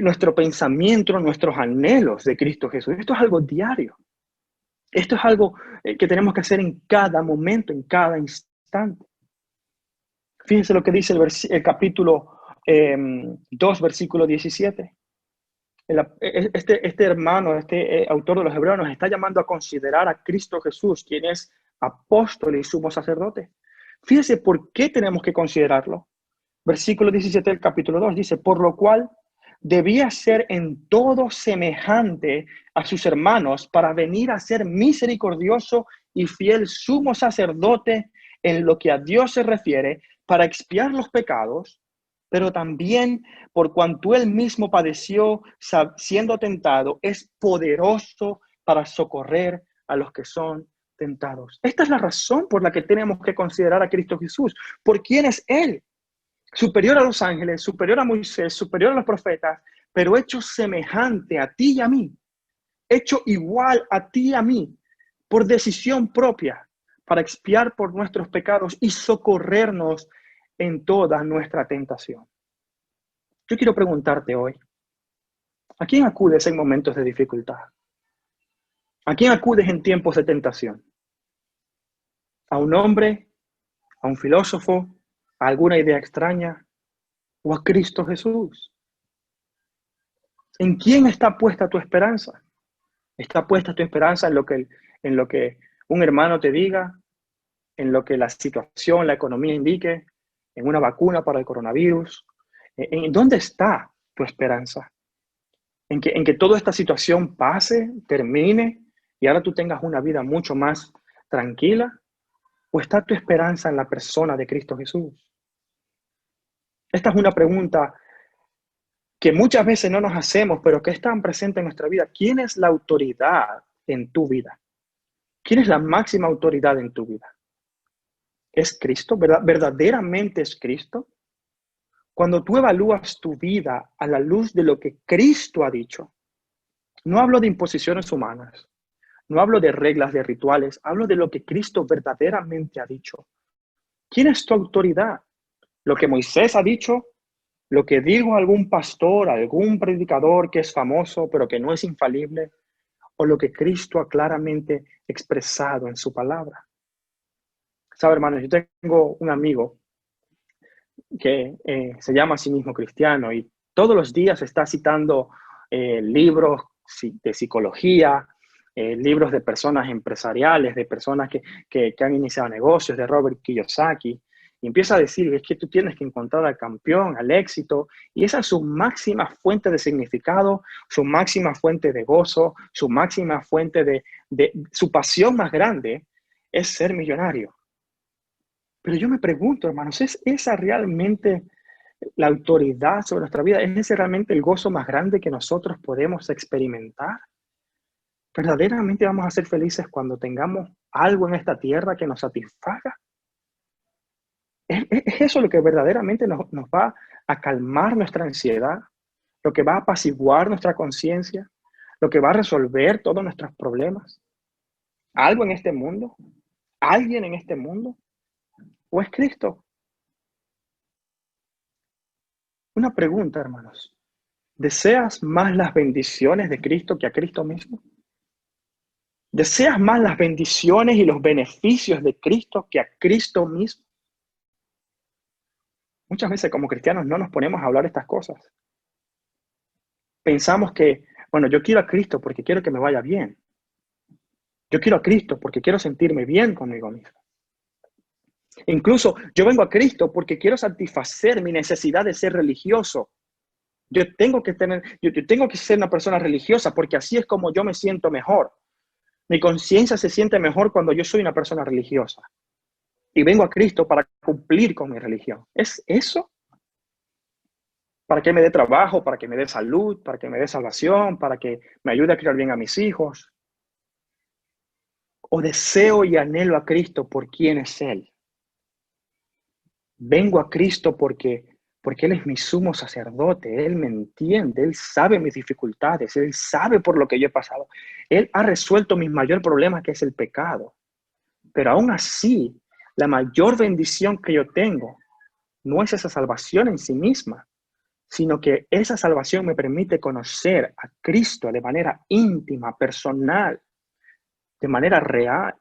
nuestro pensamiento, nuestros anhelos de Cristo Jesús. Esto es algo diario. Esto es algo que tenemos que hacer en cada momento, en cada instante. Fíjense lo que dice el capítulo 2, versículo 17. Este hermano, autor de los Hebreos, nos está llamando a considerar a Cristo Jesús, quien es apóstol y sumo sacerdote. Fíjense por qué tenemos que considerarlo. Versículo 17 del capítulo 2 dice, por lo cual debía ser en todo semejante a sus hermanos para venir a ser misericordioso y fiel sumo sacerdote en lo que a Dios se refiere, para expiar los pecados, pero también por cuanto él mismo padeció siendo tentado, es poderoso para socorrer a los que son tentados. Esta es la razón por la que tenemos que considerar a Cristo Jesús. ¿Por quién es él? Superior a los ángeles, superior a Moisés, superior a los profetas, pero hecho semejante a ti y a mí, hecho igual a ti y a mí, por decisión propia, para expiar por nuestros pecados y socorrernos en toda nuestra tentación. Yo quiero preguntarte hoy, ¿a quién acudes en momentos de dificultad? ¿A quién acudes en tiempos de tentación? ¿A un hombre? ¿A un filósofo? ¿A alguna idea extraña? ¿O a Cristo Jesús? ¿En quién está puesta tu esperanza? ¿Está puesta tu esperanza en lo que un hermano te diga? ¿En lo que la situación, la economía indique? ¿En una vacuna para el coronavirus? ¿En dónde está tu esperanza? en que toda esta situación pase, termine y ahora tú tengas una vida mucho más tranquila? ¿O está tu esperanza en la persona de Cristo Jesús? Esta es una pregunta que muchas veces no nos hacemos, pero que es tan presente en nuestra vida. ¿Quién es la autoridad en tu vida? ¿Quién es la máxima autoridad en tu vida? ¿Es Cristo? ¿Verdaderamente es Cristo? Cuando tú evalúas tu vida a la luz de lo que Cristo ha dicho, no hablo de imposiciones humanas, no hablo de reglas, de rituales, hablo de lo que Cristo verdaderamente ha dicho. ¿Quién es tu autoridad? ¿Lo que Moisés ha dicho? ¿Lo que dijo algún pastor, algún predicador que es famoso pero que no es infalible? ¿O lo que Cristo ha claramente expresado en su palabra? ¿Sabe, hermanos? Yo tengo un amigo que se llama a sí mismo cristiano y todos los días está citando libros de psicología, libros de personas empresariales, de personas que han iniciado negocios, de Robert Kiyosaki, y empieza a decir, es que tú tienes que encontrar al campeón, al éxito, y esa es su máxima fuente de significado, su máxima fuente de gozo, su máxima fuente de su pasión más grande es ser millonario. Pero yo me pregunto, hermanos, ¿es esa realmente la autoridad sobre nuestra vida? ¿Es ese realmente el gozo más grande que nosotros podemos experimentar? ¿Verdaderamente vamos a ser felices cuando tengamos algo en esta tierra que nos satisfaga? ¿Es eso lo que verdaderamente nos va a calmar nuestra ansiedad? ¿Lo que va a apaciguar nuestra conciencia? ¿Lo que va a resolver todos nuestros problemas? ¿Algo en este mundo? ¿Alguien en este mundo? ¿O es Cristo? Una pregunta, hermanos. ¿Deseas más las bendiciones de Cristo que a Cristo mismo? ¿Deseas más las bendiciones y los beneficios de Cristo que a Cristo mismo? Muchas veces como cristianos no nos ponemos a hablar estas cosas. Pensamos que, bueno, yo quiero a Cristo porque quiero que me vaya bien. Yo quiero a Cristo porque quiero sentirme bien conmigo mismo. Incluso yo vengo a Cristo porque quiero satisfacer mi necesidad de ser religioso. Yo tengo que ser una persona religiosa porque así es como yo me siento mejor. Mi conciencia se siente mejor cuando yo soy una persona religiosa. Y vengo a Cristo para cumplir con mi religión. ¿Es eso? Para que me dé trabajo, para que me dé salud, para que me dé salvación, para que me ayude a criar bien a mis hijos. ¿O deseo y anhelo a Cristo por quién es Él? Vengo a Cristo porque Él es mi sumo sacerdote, Él me entiende, Él sabe mis dificultades, Él sabe por lo que yo he pasado. Él ha resuelto mi mayor problema, que es el pecado. Pero aún así, la mayor bendición que yo tengo no es esa salvación en sí misma, sino que esa salvación me permite conocer a Cristo de manera íntima, personal, de manera real.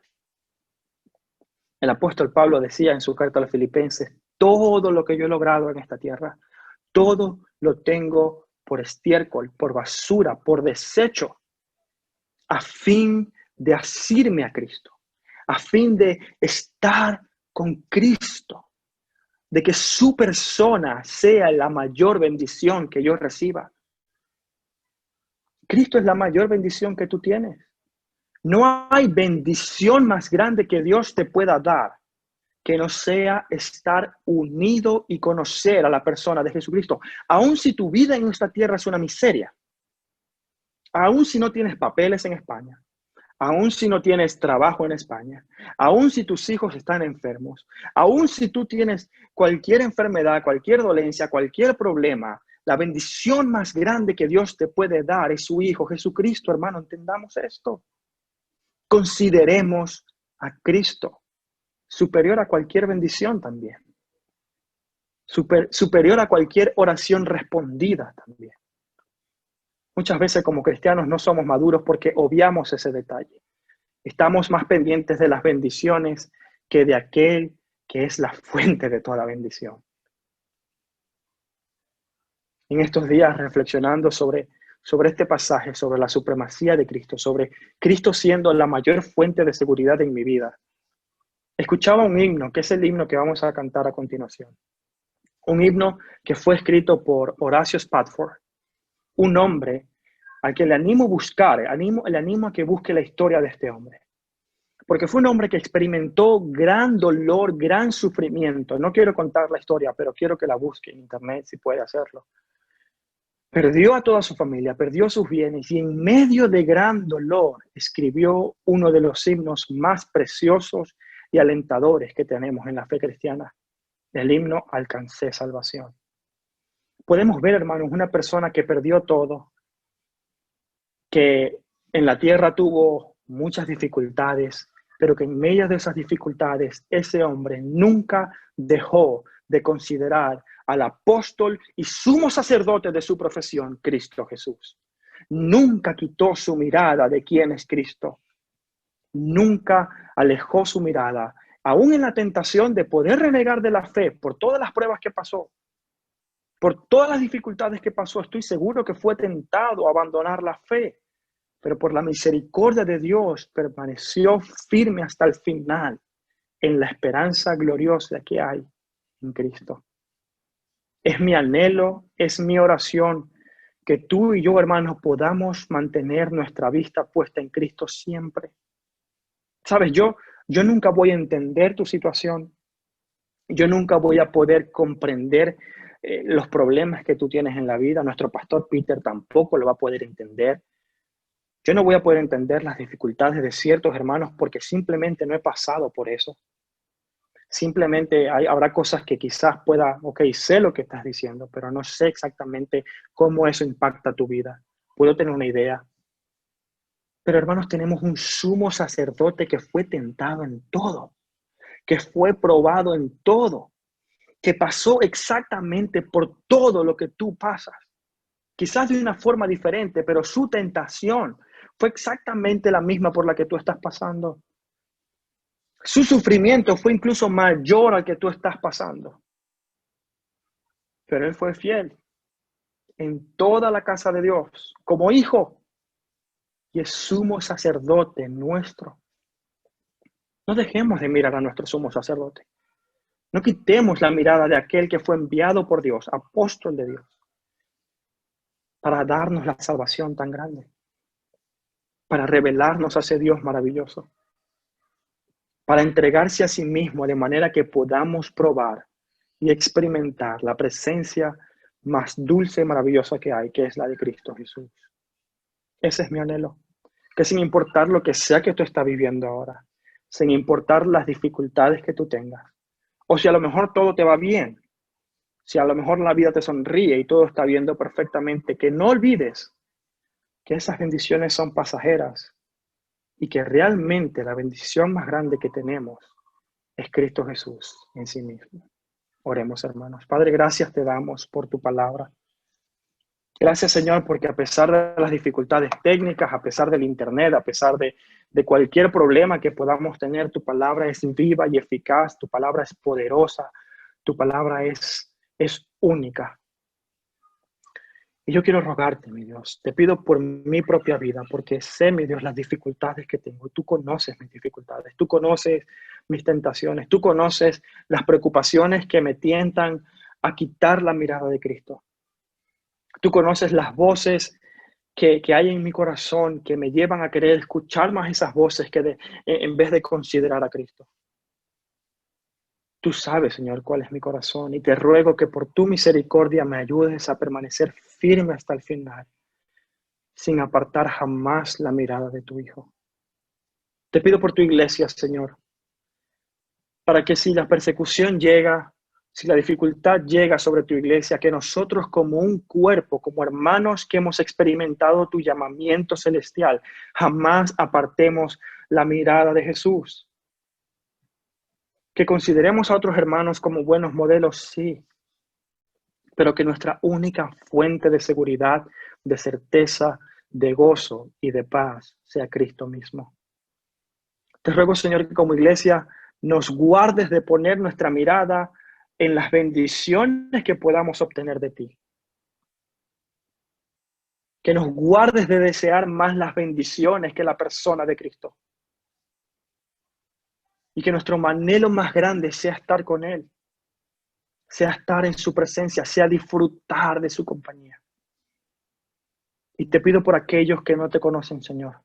El apóstol Pablo decía en su carta a los Filipenses, todo lo que yo he logrado en esta tierra, todo lo tengo por estiércol, por basura, por desecho, a fin de asirme a Cristo, a fin de estar con Cristo, de que su persona sea la mayor bendición que yo reciba. Cristo es la mayor bendición que tú tienes. No hay bendición más grande que Dios te pueda dar que no sea estar unido y conocer a la persona de Jesucristo. Aun si tu vida en esta tierra es una miseria, aun si no tienes papeles en España, aun si no tienes trabajo en España, aun si tus hijos están enfermos, aun si tú tienes cualquier enfermedad, cualquier dolencia, cualquier problema, la bendición más grande que Dios te puede dar es su Hijo Jesucristo, hermano. Entendamos esto. Consideremos a Cristo superior a cualquier bendición también. Superior a cualquier oración respondida también. Muchas veces como cristianos no somos maduros porque obviamos ese detalle. Estamos más pendientes de las bendiciones que de aquel que es la fuente de toda bendición. En estos días reflexionando sobre este pasaje, sobre la supremacía de Cristo, sobre Cristo siendo la mayor fuente de seguridad en mi vida, escuchaba un himno, que es el himno que vamos a cantar a continuación. Un himno que fue escrito por Horacio Spafford, un hombre al que le animo a buscar, le animo a que busque la historia de este hombre. Porque fue un hombre que experimentó gran dolor, gran sufrimiento. No quiero contar la historia, pero quiero que la busque en internet si puede hacerlo. Perdió a toda su familia, perdió sus bienes y en medio de gran dolor escribió uno de los himnos más preciosos y alentadores que tenemos en la fe cristiana, el himno Alcancé salvación. Podemos ver, hermanos, una persona que perdió todo, que en la tierra tuvo muchas dificultades, pero que en medio de esas dificultades ese hombre nunca dejó de considerar al apóstol y sumo sacerdote de su profesión, Cristo Jesús. Nunca quitó su mirada de quién es Cristo. Nunca alejó su mirada, aún en la tentación de poder renegar de la fe por todas las pruebas que pasó, por todas las dificultades que pasó. Estoy seguro que fue tentado a abandonar la fe, pero por la misericordia de Dios permaneció firme hasta el final en la esperanza gloriosa que hay en Cristo. Es mi anhelo, es mi oración que tú y yo, hermanos, podamos mantener nuestra vista puesta en Cristo siempre. Sabes, yo nunca voy a entender tu situación. Yo nunca voy a poder comprender los problemas que tú tienes en la vida. Nuestro pastor Peter tampoco lo va a poder entender. Yo no voy a poder entender las dificultades de ciertos hermanos porque simplemente no he pasado por eso. Simplemente habrá cosas que quizás pueda, sé lo que estás diciendo, pero no sé exactamente cómo eso impacta tu vida. Puedo tener una idea. Pero hermanos, tenemos un sumo sacerdote que fue tentado en todo, que fue probado en todo, que pasó exactamente por todo lo que tú pasas. Quizás de una forma diferente, pero su tentación fue exactamente la misma por la que tú estás pasando. Su sufrimiento fue incluso mayor al que tú estás pasando. Pero él fue fiel en toda la casa de Dios, como hijo, y es sumo sacerdote nuestro. No dejemos de mirar a nuestro sumo sacerdote. No quitemos la mirada de aquel que fue enviado por Dios, apóstol de Dios, para darnos la salvación tan grande, para revelarnos a ese Dios maravilloso, para entregarse a sí mismo de manera que podamos probar y experimentar la presencia más dulce y maravillosa que hay, que es la de Cristo Jesús. Ese es mi anhelo, que sin importar lo que sea que tú estás viviendo ahora, sin importar las dificultades que tú tengas, o si a lo mejor todo te va bien, si a lo mejor la vida te sonríe y todo está viendo perfectamente, que no olvides que esas bendiciones son pasajeras y que realmente la bendición más grande que tenemos es Cristo Jesús en sí mismo. Oremos, hermanos. Padre, gracias te damos por tu palabra. Gracias, Señor, porque a pesar de las dificultades técnicas, a pesar del internet, a pesar de cualquier problema que podamos tener, tu palabra es viva y eficaz, tu palabra es poderosa, tu palabra es única. Y yo quiero rogarte, mi Dios, te pido por mi propia vida, porque sé, mi Dios, las dificultades que tengo. Tú conoces mis dificultades, tú conoces mis tentaciones, tú conoces las preocupaciones que me tientan a quitar la mirada de Cristo. Tú conoces las voces que hay en mi corazón que me llevan a querer escuchar más esas voces en vez de considerar a Cristo. Tú sabes, Señor, cuál es mi corazón y te ruego que por tu misericordia me ayudes a permanecer firme hasta el final, sin apartar jamás la mirada de tu Hijo. Te pido por tu iglesia, Señor, para que si la persecución llega, si la dificultad llega sobre tu iglesia, que nosotros como un cuerpo, como hermanos que hemos experimentado tu llamamiento celestial, jamás apartemos la mirada de Jesús. Que consideremos a otros hermanos como buenos modelos, sí, pero que nuestra única fuente de seguridad, de certeza, de gozo y de paz sea Cristo mismo. Te ruego, Señor, que como iglesia nos guardes de poner nuestra mirada en las bendiciones que podamos obtener de ti. Que nos guardes de desear más las bendiciones que la persona de Cristo. Y que nuestro anhelo más grande sea estar con Él, sea estar en su presencia, sea disfrutar de su compañía. Y te pido por aquellos que no te conocen, Señor,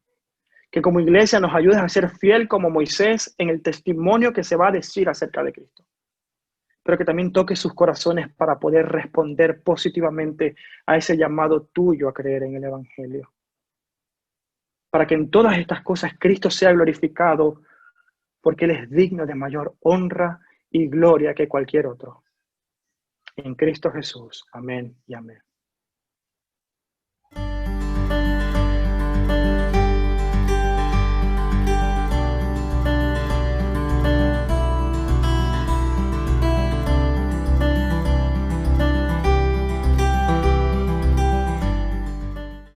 que como iglesia nos ayudes a ser fiel como Moisés en el testimonio que se va a decir acerca de Cristo, pero que también toque sus corazones para poder responder positivamente a ese llamado tuyo a creer en el Evangelio. Para que en todas estas cosas Cristo sea glorificado, porque Él es digno de mayor honra y gloria que cualquier otro. En Cristo Jesús. Amén y amén.